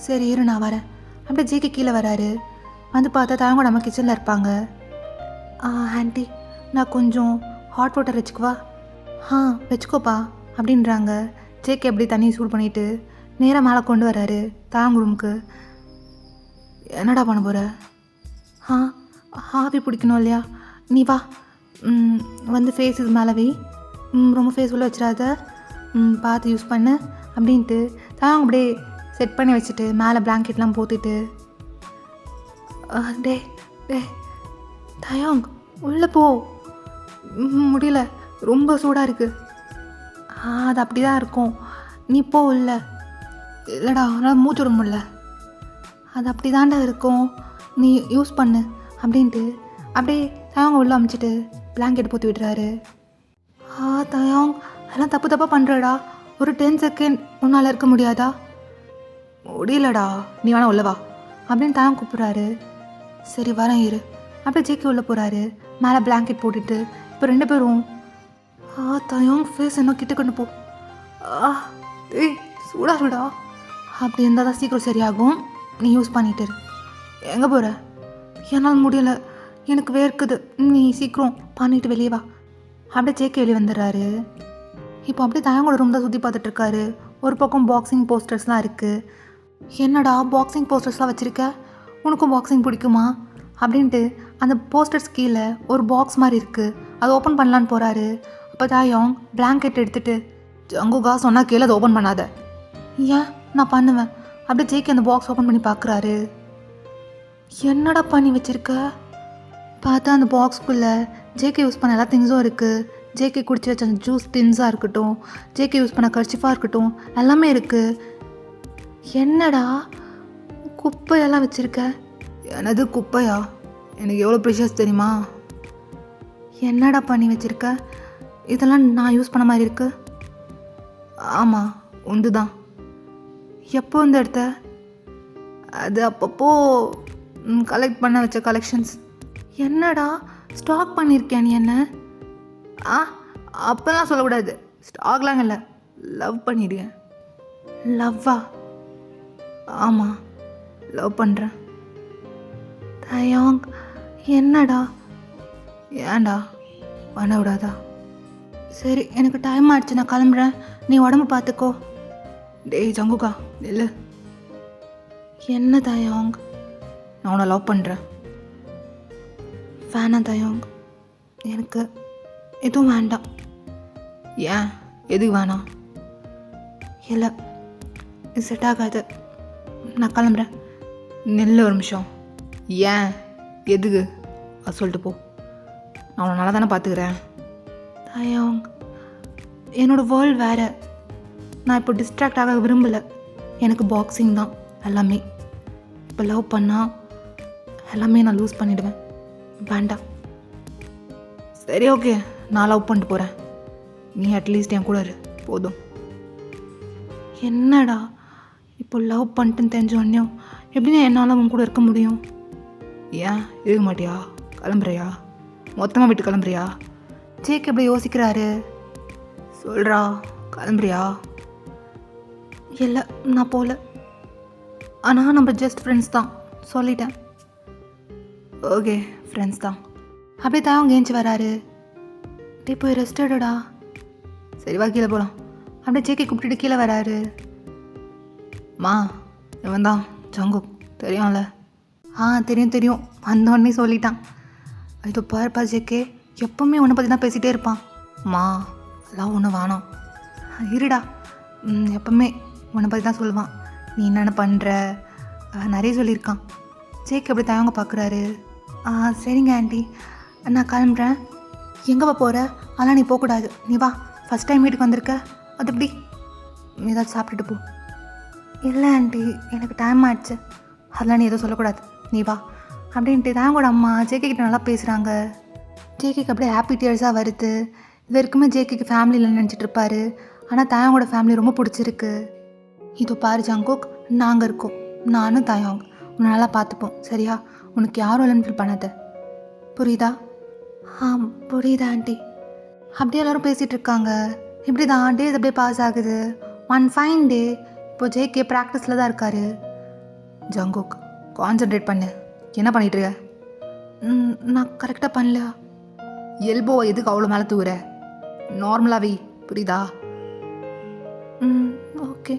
சரி இரு, நான் வரேன். அப்படியே ஜேகே கீழே வராரு. வந்து பார்த்தா தாங்க நம்ம கிச்சனில் இருப்பாங்க. ஆண்டி, நான் கொஞ்சம் ஹாட் வாட்டர் வச்சுக்குவா? வச்சுக்கோப்பா அப்படின்றாங்க. ஜேகே எப்படி தண்ணியை சூடு பண்ணிவிட்டு நேராக மேலே கொண்டு வராரு தாங்க ரூமுக்கு. என்னடா பண்ண போகிற? ஆவி பிடிக்கணும் இல்லையா? நீ வா, வந்து ஃபேஸ் இது மேலே வை. ரொம்ப ஃபேஸ் உள்ள வச்சிடாத, பார்த்து யூஸ் பண்ணு அப்படின்ட்டு தாங்க அப்படியே செட் பண்ணி வச்சுட்டு மேலே பிளாங்கெட்லாம் போட்டுட்டு, டே டே தயாங் உள்ளே போ, முடியல, ரொம்ப சூடாக இருக்குது. அது அப்படி தான் இருக்கும், நீ போ உள்ள. இல்லைடா, அதனால் மூச்சு விட முடியல. அது அப்படி தாண்டா இருக்கும், நீ யூஸ் பண்ணு அப்படின்ட்டு அப்படியே தயாங்க உள்ளே அமுச்சிட்டு பிளாங்கெட் போட்டு விடுறாரு. தயாங், அதெல்லாம் தப்பு தப்பாக பண்ணுறடா. ஒரு 10 செகண்ட் உன்னால் இருக்க முடியாதா? முடியலடா, நீ வேணா உள்ளவா அப்படின்னு தயாங் கூப்பிட்றாரு. சரி வரேன் இரு. அப்படியே ஜேகே உள்ளே போகிறாரு. மேலே பிளாங்கெட் போட்டுட்டு இப்போ 2 பேரும் தயாங் ஃபேஸ் என்ன கிட்ட கொண்டு போ. ஏய் சூடா சூடா, அப்படி இருந்தால் தான் சீக்கிரம் சரியாகும். நீ யூஸ் பண்ணிட்டு இரு. எங்கே போகிற? என்னால் முடியல, எனக்கு வேர்க்குது, நீ சீக்கிரம் பண்ணிட்டு வெளியே வா. அப்படியே ஜேகே வெளியே வந்துடுறாரு. இப்போ அப்படியே தயாங்கோட ரூம் தான் சுற்றி பார்த்துட்ருக்காரு. ஒரு பக்கம் பாக்ஸிங் போஸ்டர்ஸ்லாம் இருக்குது. என்னடா பாக்ஸிங் போஸ்டர்ஸ்லாம் வச்சுருக்க, உனக்கும் பாக்ஸிங் பிடிக்குமா அப்படின்ட்டு அந்த போஸ்டர்ஸ் கீழே ஒரு பாக்ஸ் மாதிரி இருக்குது, அதை ஓப்பன் பண்ணலான்னு போகிறாரு. அப்போ தாயாங் பிளாங்கெட் எடுத்துகிட்டு, ஜங்குகா சொன்னால் கீழே அதை ஓப்பன் பண்ணாத. ஏன், நான் பண்ணுவேன். அப்படியே ஜேகே அந்த பாக்ஸ் ஓப்பன் பண்ணி பார்க்குறாரு. என்னடா பண்ணி வச்சுருக்க? பார்த்தா அந்த பாக்ஸ்குள்ளே ஜேகே யூஸ் பண்ண எல்லா திங்ஸும் இருக்குது. ஜேகே குடிச்சு வச்ச அந்த ஜூஸ் டின்ஸாக இருக்கட்டும், ஜேகே யூஸ் பண்ண கர்ச்சிஃபாக இருக்கட்டும், எல்லாமே இருக்குது. என்னடா குப்பையெல்லாம் வச்சுருக்க? எனது குப்பையா? எனக்கு எவ்வளோ ப்ரிஷியஸ் தெரியுமா? என்னடா பண்ணி வச்சுருக்க? இதெல்லாம் நான் யூஸ் பண்ண மாதிரி இருக்கு. ஆமாம், உண்டு தான். எப்போ வந்து எடுத்த? அது அப்பப்போ கலெக்ட் பண்ண வச்ச கலெக்ஷன்ஸ். என்னடா ஸ்டாக் பண்ணியிருக்கேன் நீ என்ன? அப்போல்லாம் சொல்லக்கூடாது, ஸ்டாக்லாம் இல்லை, லவ் பண்ணிடுவேன். லவ்வா? ஆமாம், லவ் பண்ணுறேன். தயாங் என்னடா? ஏன்டா பண்ண விடாதா? சரி, எனக்கு டைம் ஆயிடுச்சு, நான் கிளம்புறேன், நீ உடம்பு பார்த்துக்கோ. டேய் ஜங்குகா இல்லை. என்ன தயாங்? நான் உன்னை லவ் பண்ணுறேன். வேணாம் தயாங், எனக்கு எதுவும் வேண்டாம். ஏன், எதுக்கு வேணாம்? இல்லை, இது செட் ஆகாது, நான் கிளம்புறேன். நெல்ல ஒரு நிமிஷம். ஏன், எதுக்கு? அது சொல்லிட்டு போ, நான் உன்னை நல்லா தானே பார்த்துக்கிறேன். தயாங், என்னோடய வேர்ல்டு வேறு, நான் இப்போ டிஸ்ட்ராக்ட் ஆக விரும்பலை. எனக்கு பாக்ஸிங் தான் எல்லாமே. இப்போ லவ் பண்ணால் எல்லாமே நான் லூஸ் பண்ணிவிடுவேன். வேண்டாம். சரி ஓகே, நான் லவ் பண்ணிட்டு போகிறேன், நீ அட்லீஸ்ட் என் கூட இரு போதும். என்னடா இப்போ லவ் பண்ணிட்டுன்னு தெரிஞ்சோடனே எப்படின்னா என்னால் உன் கூட இருக்க முடியும்? ஏன் இருக்க மாட்டியா? கிளம்புறியா? மொத்தமாக விட்டு கிளம்புறியா? ஜேக் எப்படி யோசிக்கிறாரு. சொல்கிறா, கிளம்புறியா? இல்லை, நான் போகல. ஆனால் நம்ம ஜஸ்ட் ஃப்ரெண்ட்ஸ் தான், சொல்லிட்டேன். ஓகே, ஃப்ரெண்ட்ஸ் தான். அப்படியே தான் அவங்க ஏஞ்சி வராரு. டே போய் ரெஸ்ட் எடுடா. சரி வா, கீழே போகலாம். அப்படியே ஜேகே கூப்பிட்டுட்டு கீழே வராரு. மா, இவன் தான் ஜங்கு, தெரியும்ல? தெரியும் தெரியும், வந்தோடனே சொல்லிட்டான். இது பாருப்பா ஜேகே, எப்போவுமே உன்னை பற்றி தான் பேசிகிட்டே இருப்பான். மா, அதெல்லாம் ஒன்றும் வேணாம், இருடா. எப்போவுமே உன்னை பற்றி தான் சொல்லுவான், நீ என்னென்ன பண்ணுற, நிறைய சொல்லியிருக்கான். ஜேகே அப்படி தயங்க பார்க்குறாரு. சரிங்க ஆண்டி, நான் கிளம்புறேன். எங்கே போகிற? அதெல்லாம் நீ போகக்கூடாது, நீ வா. ஃபஸ்ட் டைம் வீட்டுக்கு வந்திருக்க, அது எப்படி? நீ ஏதாச்சும் சாப்பிட்டுட்டு போ. இல்லை ஆண்டி, எனக்கு டைம் ஆகிடுச்சு, அதெல்லாம் நீ எதுவும் சொல்லக்கூடாது, நீ வா அப்படின்ட்டு தாங்கோட அம்மா ஜேகே கிட்ட நல்லா பேசுகிறாங்க. ஜேகேக்கு அப்படியே ஹாப்பி டியர்ஸாக வருது. இது வரைக்குமே ஜேகேக்கு ஃபேமிலியில் நினச்சிட்டு இருப்பாரு. ஆனால் தயாங்கோட ஃபேமிலி ரொம்ப பிடிச்சிருக்கு. இதோ பாரு ஜங்குக், நாங்கள் இருக்கோம், நானும் தயாங் உன்னை நல்லா பார்த்துப்போம் சரியா? உனக்கு யாரும் இல்லைன்னு ஃபீல் பண்ணாத, புரியுதா? புரியுதா ஆண்டி. அப்படியே எல்லோரும் பேசிகிட்டு இருக்காங்க. இப்படி தான் டேஸ் அப்படியே பாஸ் ஆகுது. ஒன் ஃபைன் டே இப்போ ஜேகே ப்ராக்டிஸில் தான் இருக்கார். ஜங்குக் கான்சென்ட்ரேட் பண்ணு. என்ன பண்ணிட்டுருக்க? நான் கரெக்டாக பண்ணல. எல்போவை எதுக்கு அவ்வளோ மேலே தூக்குற? நார்மலாகவே, புரியுதா? ஓகே.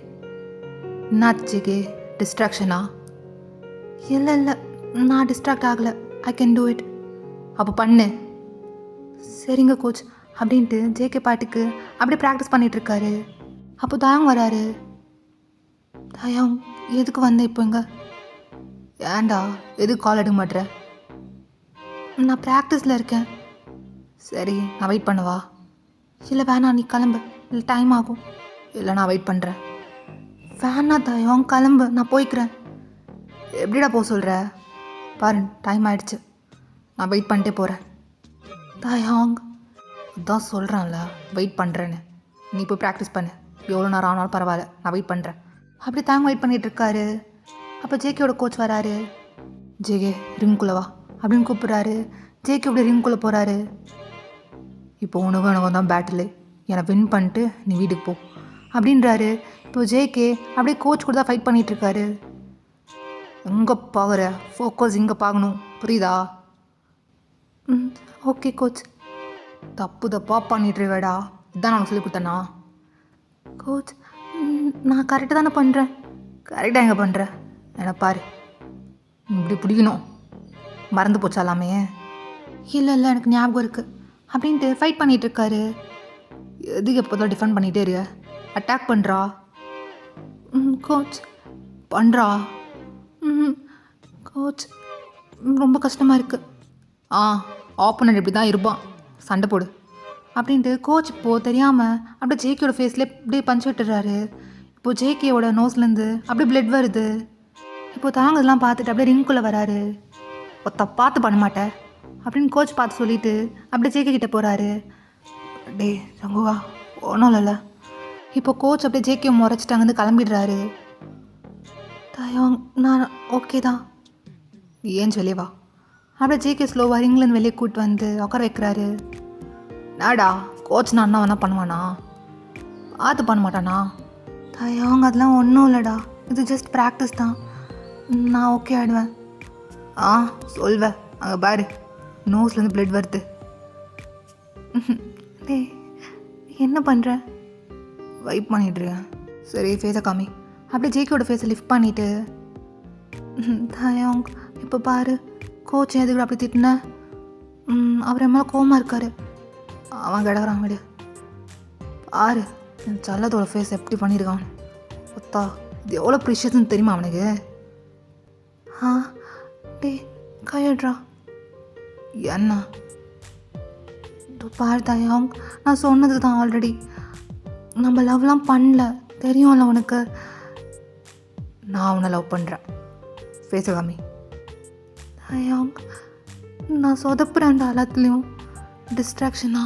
என்னாச்சு ஜேகே, டிஸ்ட்ராக்ஷனா? இல்லை நான் டிஸ்ட்ராக்ட் ஆகலை. I can do it. அப்போ பண்ணு. சரிங்க கோச் அப்படின்ட்டு ஜேகே பாட்டுக்கு அப்படியே ப்ராக்டிஸ் பண்ணிகிட்ருக்காரு. அப்போ தயாங் வராரு. தயாங் எதுக்கு வந்தேன் இப்போ இங்கே? ஏண்டா எதுக்கு கால் எடுக்க மாட்டேற? நான் ப்ராக்டிஸில் இருக்கேன். சரி நான் வெயிட் பண்ணவா? இல்லை வேணாம், நீ கிளம்பு, இல்லை டைம் ஆகும். இல்லை நான் வெயிட் பண்ணுறேன். வேணாம் தயாங், கிளம்பு, நான் போய்க்கிறேன். எப்படிடா போக சொல்கிற? பாரு டைம் ஆயிடுச்சு, நான் வெயிட் பண்ணிட்டே போகிறேன். தயாங் அதான் சொல்கிறான்ல வெயிட் பண்ணுறேன்னு. நீ போய் ப்ராக்டிஸ் பண்ணு, எவ்வளோ நேரம் ஆனாலும் பரவாயில்ல, நான் வெயிட் பண்ணுறேன். அப்படி தாங்க வெயிட் பண்ணிகிட்ருக்காரு. அப்போ ஜேகேயோட கோச் வராரு. ஜேகே ரிங்குக்குள்ளே வா அப்படின்னு கூப்பிட்றாரு. ஜேகே அப்படி ரிங்குக்குள்ளே போகிறாரு. இப்போ உனக்கு எனக்கு தான் பேட்டில், என்னை வின் பண்ணிட்டு நீ வீட்டுக்கு போ அப்படின்றாரு. இப்போ ஜேகே அப்படியே கோச் கூட தான் ஃபைட் பண்ணிகிட்ருக்காரு. எங்கே பார்க்குற? ஃபோக்கஸ் இங்கே பார்க்கணும், புரியுதா? Okay coach. தப்பாக பண்ணிட்டுருவேடா, இதான் நான் சொல்லி கொடுத்தேண்ணா. கோச் நான் கரெக்டாக தானே பண்ணுறேன். கரெக்டாக எங்கே பண்ணுறேன்? என்ன பாரு, இப்படி பிடிக்கணும். மறந்து போச்சாலாமே. இல்லை எனக்கு ஞாபகம் இருக்குது அப்படின்ட்டு ஃபைட் பண்ணிகிட்ருக்காரு. எதுக்கு எப்போதான் டிஃபெண்ட் பண்ணிகிட்டே இருக்க? அட்டாக் பண்ணுறா. கோச் பண்ணுறா. கோச் ரொம்ப கஷ்டமாக இருக்குது. ஆப்போனண்ட் இப்படி தான் இருப்பான், சண்டை போடு அப்படின்ட்டு கோச் இப்போது தெரியாமல் அப்படியே ஜேகேயோட ஃபேஸ்லேயே அப்படியே பஞ்சு விட்டுறாரு. இப்போது ஜேகேயோட நோஸ்லேருந்து அப்படியே பிளட் வருது. இப்போது தாங்க இதெல்லாம் பார்த்துட்டு அப்படியே ரிங்குக்குள்ளே வராரு. பார்த்து பண்ண மாட்டேன் அப்படின்னு கோச் பார்த்து சொல்லிவிட்டு அப்படியே ஜேகே கிட்டே போகிறாரு. டே ரங்குவா ஒன்றும் இல்லைல்ல. இப்போ கோச் அப்படியே ஜேகே முறைச்சிட்டு அங்கேருந்து கிளம்பிடுறாரு. தயாங் நான் ஓகே தான், ஏன் சொல்லிவா அப்படியே ஜேகே ஸ்லோவாக ரிங்லேருந்து வெளியே கூப்பிட்டு வந்து உட்கார வைக்கிறாரு. நாடா கோச் நான் அண்ணா பண்ணுவானா? பார்த்து பண்ண மாட்டானா? தயாங் அதெல்லாம் ஒன்றும் இல்லைடா, இது ஜஸ்ட் ப்ராக்டிஸ் தான், நான் ஓகே ஆகிடுவேன். சொல்வேன், அங்கே பாரு நோஸ்லேருந்து பிளட் வருது. டே என்ன பண்ணுற? வைப் பண்ணிட்டுருக்கேன். சரி ஃபேஸை காமி. அப்படியே ஜேகேயோட ஃபேஸை லிஃப்ட் பண்ணிவிட்டு, தயாங் இப்போ பாரு கோச் எதுக்கு அப்படி திட்டின? அவர் என் மேலே கோவமாக இருக்காரு. அவன் கிடக்குறான் விடு. பாரு என் சல்லத்தோட ஃபேஸ் எப்படி பண்ணியிருக்கான். ஒத்தா இது எவ்வளோ ப்ரிஷியஸ்ன்னு தெரியுமா அவனுக்கு? டே கையட்ரா. என்ன? பாரு தயாங் நான் சொன்னது தான் ஆல்ரெடி, நம்ம லவ்லாம் பண்ணல, தெரியும்ல உனக்கு. நான் அவனை லவ் பண்ணுறேன். ஃபேஸை காமி. தயாங் நான் சொதப்புறேன்டா எல்லாத்துலேயும். டிஸ்ட்ராக்ஷனா?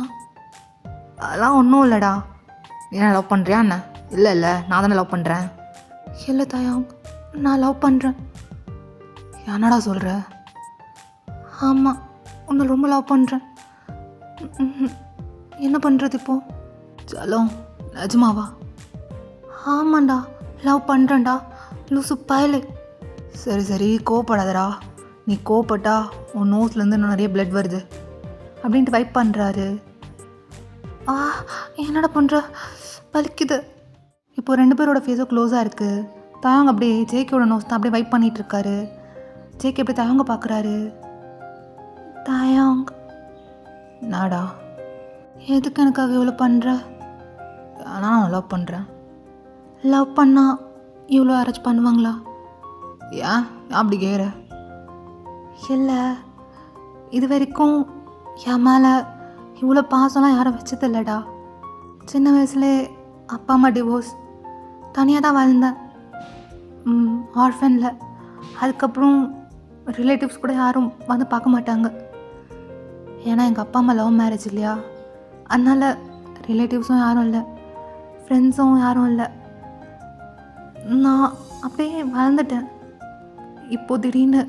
அதெல்லாம் ஒன்றும் இல்லைடா. நீ என்ன லவ் பண்ணுறியா என்ன? இல்லை நான் தானே லவ் பண்ணுறேன். இல்லை தயாங் நான் லவ் பண்ணுறேன். என்னடா சொல்கிற? ஆமாம் உன்னை ரொம்ப லவ் பண்ணுறேன். என்ன பண்ணுறது இப்போது? சலம் நிஜமாவா? ஆமாண்டா லவ் பண்ணுறேன்டா லூசு பயலே. சரி கோவப்படாதடா, நீ கோவப்பட்டா உன் நோஸ்லேருந்து இன்னும் நிறைய பிளட் வருது அப்படின்ட்டு வைப் பண்ணுறாரு. என்னடா பண்ணுற, வலிக்குது. இப்போது ரெண்டு பேரோட ஃபேஸும் க்ளோஸாக இருக்குது. தயாங் அப்படியே ஜேகேயோட நோஸ் தான் அப்படியே வைப் பண்ணிகிட்ருக்காரு. ஜேகே அப்படியே தயாங்க பார்க்குறாரு. தயாங் நாடா எதுக்கு எனக்காக இவ்வளோ பண்ணுற? ஆனால் நான் லவ் பண்ணுறேன். லவ் பண்ணால் இவ்வளோ யாராச்சும் பண்ணுவாங்களா? ஏன் அப்படி கேட்குற? இல்லை இது வரைக்கும் என் மேலே இவ்வளோ பாசம்லாம் யாரும் வச்சதில்லடா. சின்ன வயசுலே அப்பா அம்மா டிவோர்ஸ், தனியாக தான் வாழ்ந்தேன் ஆர்ஃபனில். அதுக்கப்புறம் ரிலேட்டிவ்ஸ் கூட யாரும் வந்து பார்க்க மாட்டாங்க. ஏன்னா எங்கள் அப்பா அம்மா லவ் மேரேஜ் இல்லையா, அதனால் ரிலேட்டிவ்ஸும் யாரும் இல்லை. ஃப்ரெண்ட்ஸும் யாரும் இல்லை. நான் அப்படியே வளர்ந்துட்டேன். இப்போ திடீர்னு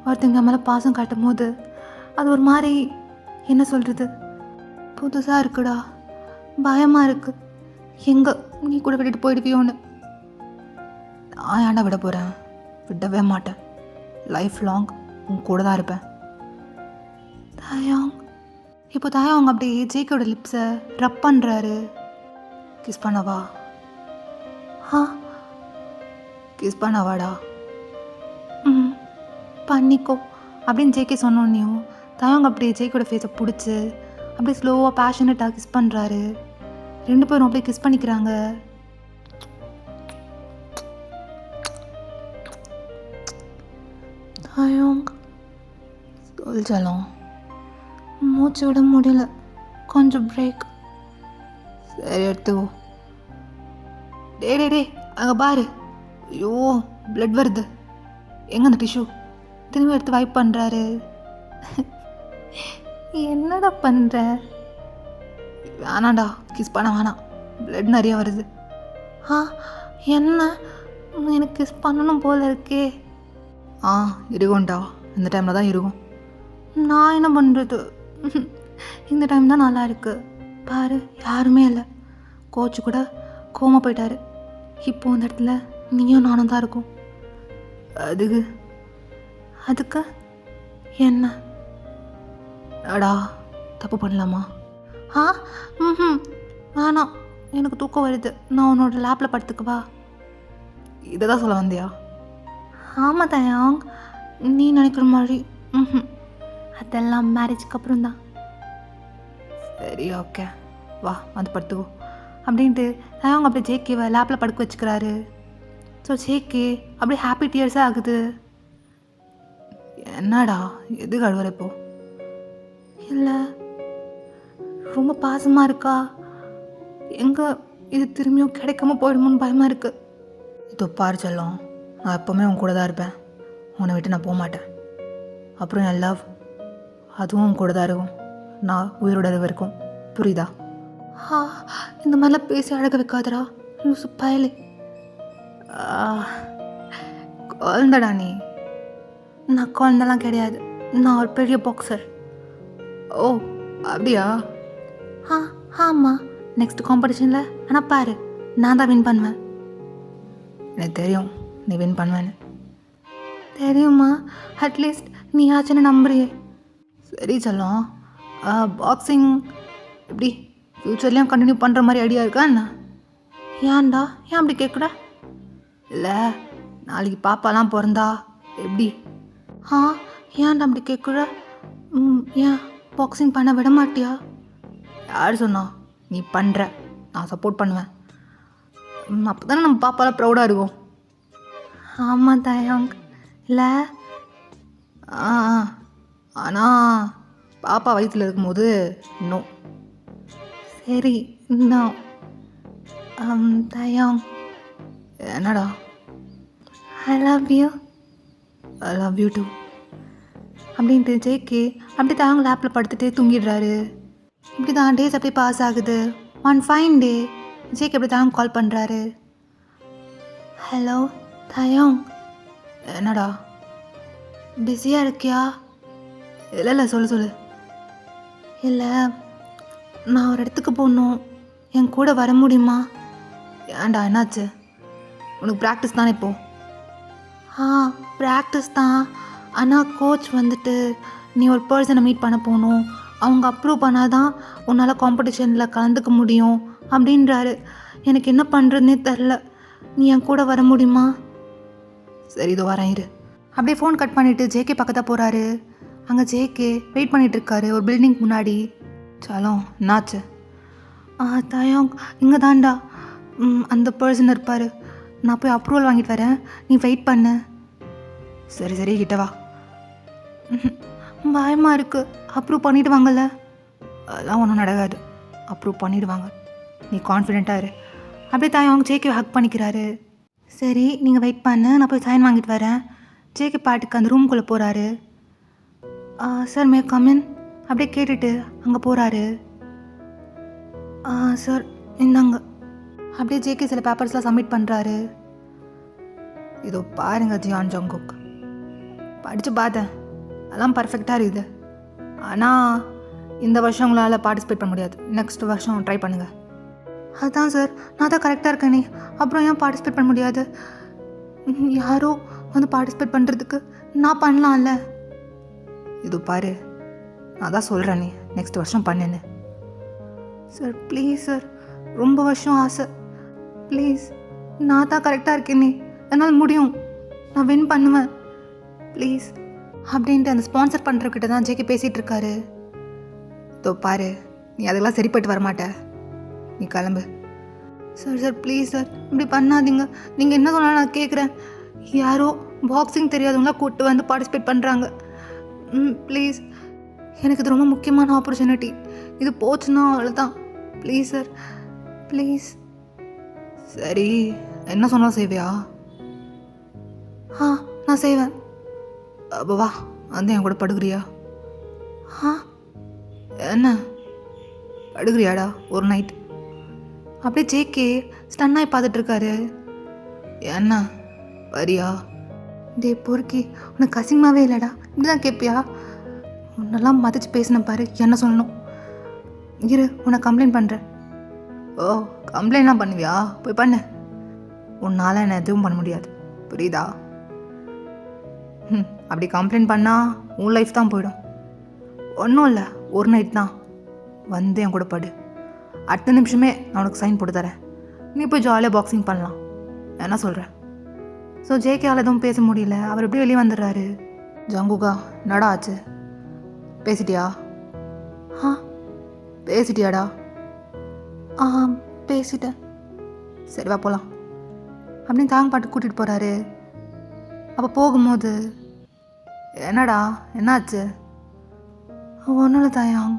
ஒருத்தங்க மேலே பாசம் காட்டும் போது அது ஒரு மாதிரி என்ன சொல்கிறது, புதுசாக இருக்குடா, பயமாக இருக்குது. எங்கே நீ கூட விட்டுட்டு போயிடுவியோன்னு. நான் ஏன்டா விட போகிறேன்? விடவே மாட்டேன். லைஃப் லாங் உன் கூட தான் இருப்பேன். தாயாங். இப்போ தாயாங் அப்படியே ஜேக்கோட லிப்ஸை ரப் பண்ணுறாரு. கிஸ் பண்ணவா? கிஸ் பண்ணவாடா? பண்ணிக்கோ அப்படின்னு ஜேகே சொன்னோன்னையும் தாயாங் அப்படியே ஜேக்கோட ஃபேஸை பிடிச்சி அப்படியே ஸ்லோவாக பேஷனட்டாக கிஸ் பண்ணுறாரு. 2 பேரும் அப்படியே கிஸ் பண்ணிக்கிறாங்க. தாயாங் சொல்லும் மூச்சு விட முடியல, கொஞ்சம் பிரேக். சரி எடுத்துக்கோ. டே அங்கே பாரு, ஐயோ பிளட் வருது, எங்கே அந்த டிஷ்யூ? திரும்பி எடுத்து வைப் பண்ணுறாரு. என்னடா பண்ணுற? வேணாண்டா, கிஸ் பண்ண வேணாம், பிளட் நிறைய வருது. என்ன எனக்கு கிஸ் பண்ணணும் போல இருக்கே. இருக்கும்டா, இந்த டைமில் தான் இருக்கும். நான் என்ன பண்ணுறது? இந்த டைம் தான் நல்லா இருக்கு. பாரு யாருமே இல்லை, கோச்சு கூட கோமா போயிட்டாரு. இப்போ இந்த இடத்துல நீயும் நானும் தான் இருக்கும். அதுக்கு என்ன அடா தப்பு பண்ணலாமா? வேணாம், எனக்கு தூக்கம் வருது, நான் உன்னோட லேப்பில் படுத்துக்குவா. இதை தான் சொல்ல வந்தியா? ஆமாம் தாயாங், நீ நினைக்கிற மாதிரி அதெல்லாம் மேரேஜுக்கு அப்புறம் தான். சரி ஓகே, வா வந்து படுத்துக்கோ அப்படின்ட்டு தாயாங் அப்படியே ஜேகேவை லேப்பில் படுக்க வச்சுக்கிறாரு. ஸோ ஜேகே அப்படியே ஹாப்பி டியர்ஸாக ஆகுது. என்னடா எதுக்கு அழுவற இப்போ? இல்லை ரொம்ப பாசமாக இருக்கா, எங்கே இது திரும்பியும் கிடைக்காம போயிடுமோன்னு பயமாக இருக்குது. இதோ பாரு செல்லம், நான் எப்போவுமே உன் கூட தான் இருப்பேன், உன்னை விட்டு நான் போக மாட்டேன். அப்புறம் என் லவ் அதுவும் உன் கூட தான் இருக்கும், நான் உயிரோட வரைக்கும். புரியுதா? இந்த மாதிரிலாம் பேசி அழக வைக்காதடா லூசு பயலே. குழந்தடா நீ. நான் குழந்தெல்லாம் கிடையாது, நான் ஒரு பெரிய பாக்ஸர். ஓ அப்படியா? ஆமாம், நெக்ஸ்ட் காம்படிஷனில் ஆனால் பாரு நான் தான் வின் பண்ணுவேன். எனக்கு தெரியும் நீ வின் பண்ணுவேன்னு. தெரியுமா? அட்லீஸ்ட் நீ ஆச்சுன்னு நம்புறியே. சரி செல்லம், பாக்ஸிங் எப்படி ஃப்யூச்சர்லேயும் கண்டினியூ பண்ணுற மாதிரி ஐடியா இருக்கா என்ன? ஏன்டா ஏன் அப்படி கேட்குற? இல்லை நாளைக்கு பாப்பாலாம் பிறந்தா எப்படி? ஏன்டா அப்படி கேட்குற? ஏன் பாக்ஸிங் பண்ண விட மாட்டியா? யார் சொன்னா? நீ பண்ணுற, நான் சப்போர்ட் பண்ணுவேன். அப்போ தானே நம்ம பாப்பாலாம் ப்ரௌடாக இருக்கும். ஆமாம் தாயாங். இல்லை ஆனால் பாப்பா வயிற்றில் இருக்கும்போது நோ. சரி நோ. தாயாங். என்னடா? I love you. I love you too அப்படின்ட்டு ஜேகே அப்படி தாயாங் லேப்பில் படுத்துட்டு தூங்கிடுறாரு. இப்படி தான் டேஸ் அப்படியே பாஸ் ஆகுது. ஒன் ஃபைன் டே ஜேகே அப்படி தாயாங் கால் பண்ணுறாரு. ஹலோ தாயாங். என்னடா பிஸியாக இருக்கியா? இல்லை சொல்லு. இல்லை நான் ஒரு இடத்துக்கு போகணும், என் கூட வர முடியுமா? ஏன்டா என்னாச்சு? உனக்கு ப்ராக்டிஸ் தானே இப்போ? ப்ராக்டிஸ் தான், ஆனால் கோச் வந்துட்டு நீ ஒரு பர்சனை மீட் பண்ண போகணும், அவங்க அப்ரூவ் பண்ணாதான் உன்னால் காம்படிஷனில் கலந்துக்க முடியும் அப்படின்றாரு. எனக்கு என்ன பண்ணுறதுனே தெரில, நீ என் கூட வர முடியுமா? சரி இதோ வரேன் இரு. அப்படியே ஃபோன் கட் பண்ணிவிட்டு ஜேகே பக்கத்தான் போகிறாரு. அங்கே ஜேகே வெயிட் பண்ணிகிட்ருக்காரு ஒரு பில்டிங் முன்னாடி. சாலும் என்னாச்சு? தாயாங் இங்கே தான்டா அந்த பர்சன் இருப்பார், நான் போய் அப்ரூவல் வாங்கிட்டு வரேன், நீ வெயிட் பண்ணு. சரி கிட்ட வா. பயமாக இருக்குது, அப்ரூவ் பண்ணிவிடுவாங்கல்ல? அதெல்லாம் ஒன்றும் நடக்காது, அப்ரூவ் பண்ணிவிடுவாங்க, நீ கான்ஃபிடெண்ட்டாக இரு. அப்படியே தாயாங் ஜேகே ஹக் பண்ணிக்கிறாரு. சரி நீங்கள் வெயிட் பண்ணு, நான் போய் சைன் வாங்கிட்டு வரேன். ஜேகே பாட்டுக்கு அந்த ரூம்குள்ளே போகிறாரு. சார் மே கமின் அப்படியே கேட்டுட்டு அங்கே போகிறாரு. சார் இந்தாங்க. அப்படியே ஜேகே சில பேப்பர்ஸ்லாம் சப்மிட் பண்ணுறாரு. இதோ பாருங்க ஜியான் ஜங்குக், படித்து பார்த்தேன், அதெல்லாம் பர்ஃபெக்டாக இருக்குது. ஆனால் இந்த வருஷம் உங்களால் பார்ட்டிசிபேட் பண்ண முடியாது. நெக்ஸ்ட் வருஷம் ட்ரை பண்ணுங்கள். அதுதான் சார், நான் தான் கரெக்டாக இருக்கேனே, அப்புறம் ஏன் பார்ட்டிசிபேட் பண்ண முடியாது? யாரோ வந்து பார்ட்டிசிபேட் பண்ணுறதுக்கு நான் பண்ணலாம்ல. இது பாரு, நான் தான் சொல்கிறேனே நெக்ஸ்ட் வருஷம் பண்ணுன்னு. சார் ப்ளீஸ் சார், ரொம்ப வருஷம் ஆசை, ப்ளீஸ். நான் தான் கரெக்டாக இருக்கேனே, என்னால் முடியும், நான் வின் பண்ணுவேன், ப்ளீஸ் அப்படின்ட்டு அந்த ஸ்பான்சர் பண்ணுறக்கிட்ட தான் ஜேகே பேசிகிட்டு இருக்காரு. இதோ பாரு, நீ அதெல்லாம் சரிப்பட்டு வரமாட்ட, நீ கிளம்பு. சார் சார் ப்ளீஸ் சார், இப்படி பண்ணாதீங்க. நீங்கள் என்ன சொன்னாலும் நான் கேட்குறேன். யாரோ பாக்ஸிங் தெரியாதவங்களாம் கூப்பிட்டு வந்து பார்ட்டிசிபேட் பண்ணுறாங்க. ப்ளீஸ், எனக்கு இது ரொம்ப முக்கியமான ஆப்பர்ச்சுனிட்டி. இது போச்சுன்னா அவ்வளோதான். Please sir, please. சரி, என்ன சொன்னாலும் செய்வியா? நான் செய்வேன். அப்போ வா, வந்து என் கூட படுக்கிறியா? என்ன படுக்கிறியாடா ஒரு நைட்? அப்படியே ஜேகே ஸ்டன்னாகி பார்த்துட்ருக்காரு. என்ன வரியா? டே பொறுக்கி, உனக்கு அசிங்கமாகவே இல்லைடா, இப்படிதான் கேட்பியா? உன்னெல்லாம் மதிச்சு பேசின பாரு, என்ன சொல்லணும்? இரு, உன்னை கம்ப்ளைண்ட் பண்ணுறேன். ஓ, கம்ப்ளைண்ட்லாம் பண்ணுவியா? போய் பண்ணு. உன்னால் என்ன எதுவும் பண்ண முடியாது, புரியுதா? அப்படி கம்ப்ளைண்ட் பண்ணால் உன் லைஃப் தான் போயிடும். ஒன்றும் இல்லை, ஒரு நைட் தான், வந்து என் கூட படு. அடுத்த நிமிஷமே நான் உனக்கு சைன் போட்டு தரேன். நீ போய் ஜாலியாக பாக்ஸிங் பண்ணலாம். என்ன சொல்கிறேன்? ஸோ ஜேகேயால் எதுவும் பேச முடியல. அவர் எப்படியும் வெளியே வந்துடுறாரு. ஜங்குகா, நடா ஆச்சு? பேசிட்டியா? பேசிட்டியாடா? பேசிட்டேன். சரி வா போகலாம் அப்படின்னு தாங்க பாட்டு கூட்டிகிட்டு போகிறாரு. அப்போ போகும்போது, என்னடா என்னாச்சு? ஒன்றும் இல்லை தாயாங்.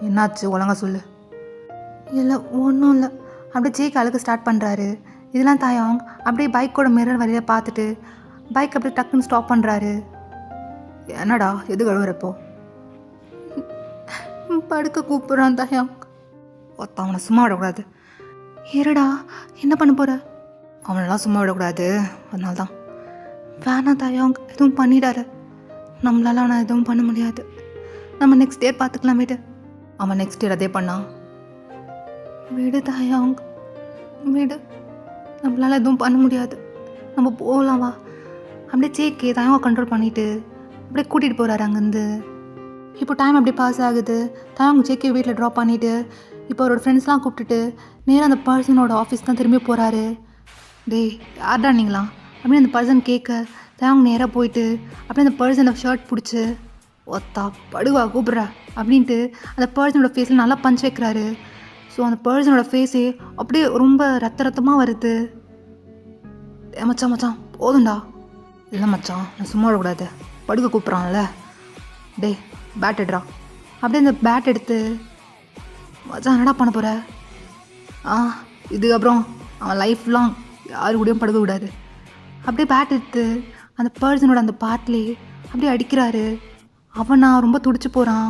என்னாச்சு ஒழுங்கா சொல்லு. இல்லை ஒன்றும் இல்லை. அப்படியே ஜேகே அழுக ஸ்டார்ட் பண்ணுறாரு. இதெல்லாம் தாயாங் அப்படியே பைக்கோட மிரர் வழியாக பார்த்துட்டு பைக் அப்படியே டக்குன்னு ஸ்டாப் பண்ணுறாரு. என்னடா எது கழுவுறப்போ? படுக்க கூப்பிட்றான் தாயாங். ஒத்த அவனை சும்மா விடக்கூடாது. ஏறடா, என்ன பண்ண போகிற? அவனெல்லாம் சும்மா விடக்கூடாது, அதனால தான். வேணாம் தாயாங், எதுவும் பண்ணிடாரு. நம்மளால அவனை எதுவும் பண்ண முடியாது. நம்ம நெக்ஸ்ட் இயர் பார்த்துக்கலாம், விடு. அவன் நெக்ஸ்ட் இயர் அதே பண்ணான். விடு தாயாங், விடு. நம்மளால எதுவும் பண்ண முடியாது, நம்ம போகலாம் வா. அப்படியே ஜேகே தாயாங்க கண்ட்ரோல் பண்ணிவிட்டு அப்படியே கூட்டிகிட்டு போகிறாரு அங்கேருந்து. இப்போ டைம் அப்படியே பாஸ் ஆகுது. தாயாங்க ஜேகே வீட்டில் ட்ராப் பண்ணிவிட்டு இப்போ அவரோட ஃப்ரெண்ட்ஸ்லாம் கூப்பிட்டுட்டு நேராக அந்த பர்சனோட ஆஃபீஸ் தான் திரும்பி போகிறாரு. டேய் யார்டா நீங்களாம் அப்படின்னு அந்த பர்சன் கேட்க தாயாங்க நேராக போயிட்டு அப்படியே அந்த பர்சனை ஷர்ட் பிடிச்சி ஒத்தா படுவா கூப்பிட்றா அப்படின்ட்டு அந்த பர்சனோட ஃபேஸில் நல்லா பஞ்ச் வைக்கிறாரு. ஸோ அந்த பர்சனோட ஃபேஸே அப்படியே ரொம்ப ரத்தமாக வருது. மச்சான் மச்சான் போதும்டா. இல்லை மச்சான், நான் சும்மா விடக்கூடாது, படுக்க கூப்பிட்றான்ல. டே பேட் எடுறா. அப்படியே அந்த பேட் எடுத்து, மச்சான் என்னடா பண்ண போகிற? இதுக்கப்புறம் அவன் லைஃப் லாங் யாரு கூடயும் படுக்க கூடாது. அப்படியே பேட் எடுத்து அந்த பர்சனோட அந்த பார்ட்லேயே அப்படியே அடிக்கிறாரு. அவனா ரொம்ப துடிச்சு போகிறான்.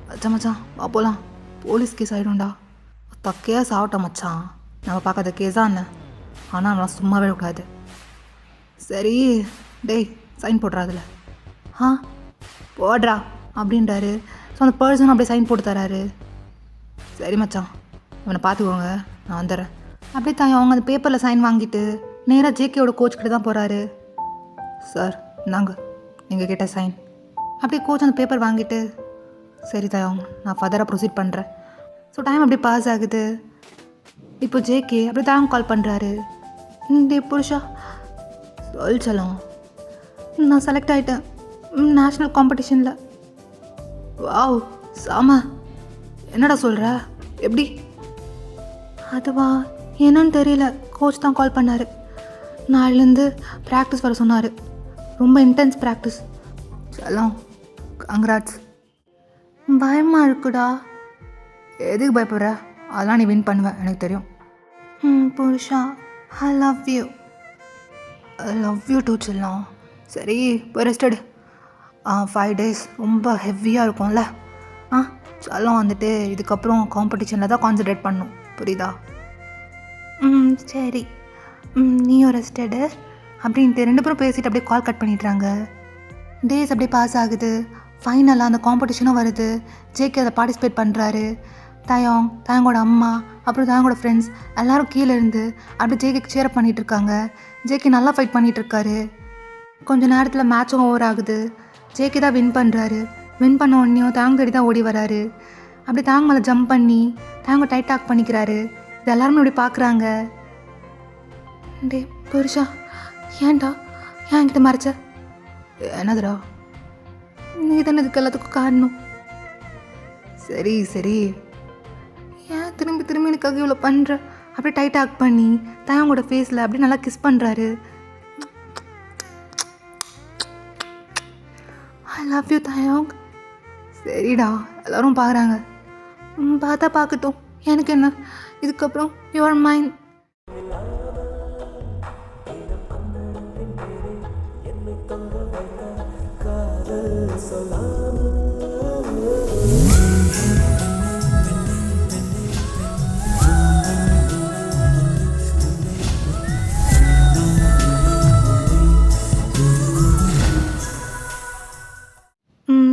மச்சான் மச்சான் வா போகலாம், போலீஸ் கேஸ் ஆகிடும்டா. கேஸ் ஆகட்டும் மச்சான், நம்ம பார்க்காத கேஸாக என்ன, ஆனால் நம்மளாம் சும்மாவே விடக்கூடாது. சரி டேய் சைன் போடுறா அதில். போடுறா அப்படின்றாரு. ஸோ அந்த பர்சன் அப்படியே சைன் போட்டு தராரு. சரி மச்சான், அவனை பார்த்துக்கோங்க, நான் வந்துடுறேன். அப்படியே தான் அவங்க அந்த பேப்பரில் சைன் வாங்கிட்டு நேராக ஜேகேயோட கோச்கிட்ட தான் போகிறாரு. சார் நாங்கள் நீங்கள் கேட்ட சைன். அப்படியே கோச் அந்த பேப்பர் வாங்கிட்டு, சரி தாயாங்க நான் ஃபர்தராக ப்ரொசீட் பண்ணுறேன். ஸோ டைம் அப்படியே பாஸ் ஆகுது. இப்போ ஜேகே அப்படியே தாங்க கால் பண்ணுறாரு. டே புருஷா சொல்லும், நான் செலக்ட் ஆகிட்டேன் நேஷ்னல் காம்படிஷனில். வாவ் சாம, என்னடா சொல்கிற, எப்படி? அதுவா என்னன்னு தெரியல, கோச் தான் கால் பண்ணார். நாளிலேருந்து ப்ராக்டிஸ் வர சொன்னார், ரொம்ப இன்டென்ஸ் ப்ராக்டிஸ். செல்லம் கங்க்ராட்ஸ். பயமாக இருக்குடா. எதுக்கு பயப்படுற? அதெல்லாம் நீ வின் பண்ணுவேன், எனக்கு தெரியும். புருஷா I love you. I love you too செல்லம். சரி போய் ரெஸ்ட் எடு. 5 days ரொம்ப ஹெவியாக இருக்கும்ல. செல்லம் வந்துட்டு இதுக்கப்புறம் காம்படிஷனில் தான் கான்சன்ட்ரேட் பண்ணும், புரியுதா? சரி. நீயும் ரெஸ்டடு அப்படின்ட்டு 2 பேரும் பேசிட்டு அப்படியே கால் கட் பண்ணிடுறாங்க. டேஸ் அப்படியே பாஸ் ஆகுது. ஃபைனலாக அந்த காம்படிஷனும் வருது. ஜேகே அதை பார்ட்டிசிபேட் பண்ணுறாரு. தயங்கோட அம்மா அப்புறம் தயங்கோட ஃப்ரெண்ட்ஸ் எல்லோரும் கீழே இருந்து அப்படியே ஜேகேக்கு சேர் பண்ணிகிட்டு இருக்காங்க. ஜேகே நல்லா ஃபைட் பண்ணிகிட்டு இருக்காரு. கொஞ்சம் நேரத்தில் மேட்சும் ஓவர் ஆகுது. ஜேகே தான் வின் பண்ணுறாரு. வின் பண்ண உடனேயும் தாங்க தேடி தான் ஓடி வராரு. அப்படி தாங்க மேலே ஜம்ப் பண்ணி தாங்க டைட் டாக் பண்ணிக்கிறாரு. இது எல்லாருமே அப்படி பார்க்குறாங்க. டே புருஷா, ஏன்டா என்கிட்ட மறைச்ச? என்னதுடா? நீ தானே இதுக்கு எல்லாத்துக்கும் காரணம். சரி சரி, ஏன் திரும்பி திரும்பி எனக்காக இவ்வளோ பண்ணுற? அப்படியே டைட் ஆக் பண்ணி தயங்கோட ஃபேஸில் அப்படியே நல்லா கிஸ் பண்ணுறாரு. ஐ லவ் யூ தயங். சரிடா, எல்லோரும் பார்க்குறாங்க. பார்த்தா பார்க்கட்டும், எனக்கு என்ன, இதுக்கப்புறம் யுவர் மைண்ட்.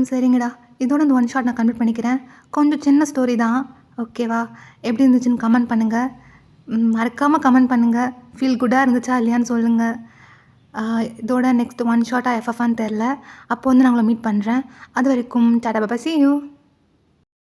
சரிங்கடா, இதோட இந்த 1 ஷாட் நான் கம்ப்ளீட் பண்ணிக்கிறேன். கொஞ்சம் சின்ன ஸ்டோரி தான், ஓகேவா? எப்படி இருந்துச்சுன்னு கமெண்ட் பண்ணுங்கள். மறக்காமல் கமெண்ட் பண்ணுங்கள். ஃபீல் குட்டாக இருந்துச்சா இல்லையான்னு சொல்லுங்கள். இதோட நெக்ஸ்ட் 1 ஷாட்டாக எஃப்எஃப்ஆன்னு தெரில. அப்போ வந்து நான் உங்களை மீட் பண்ணுறேன். அது வரைக்கும் டாடா பாய், see you.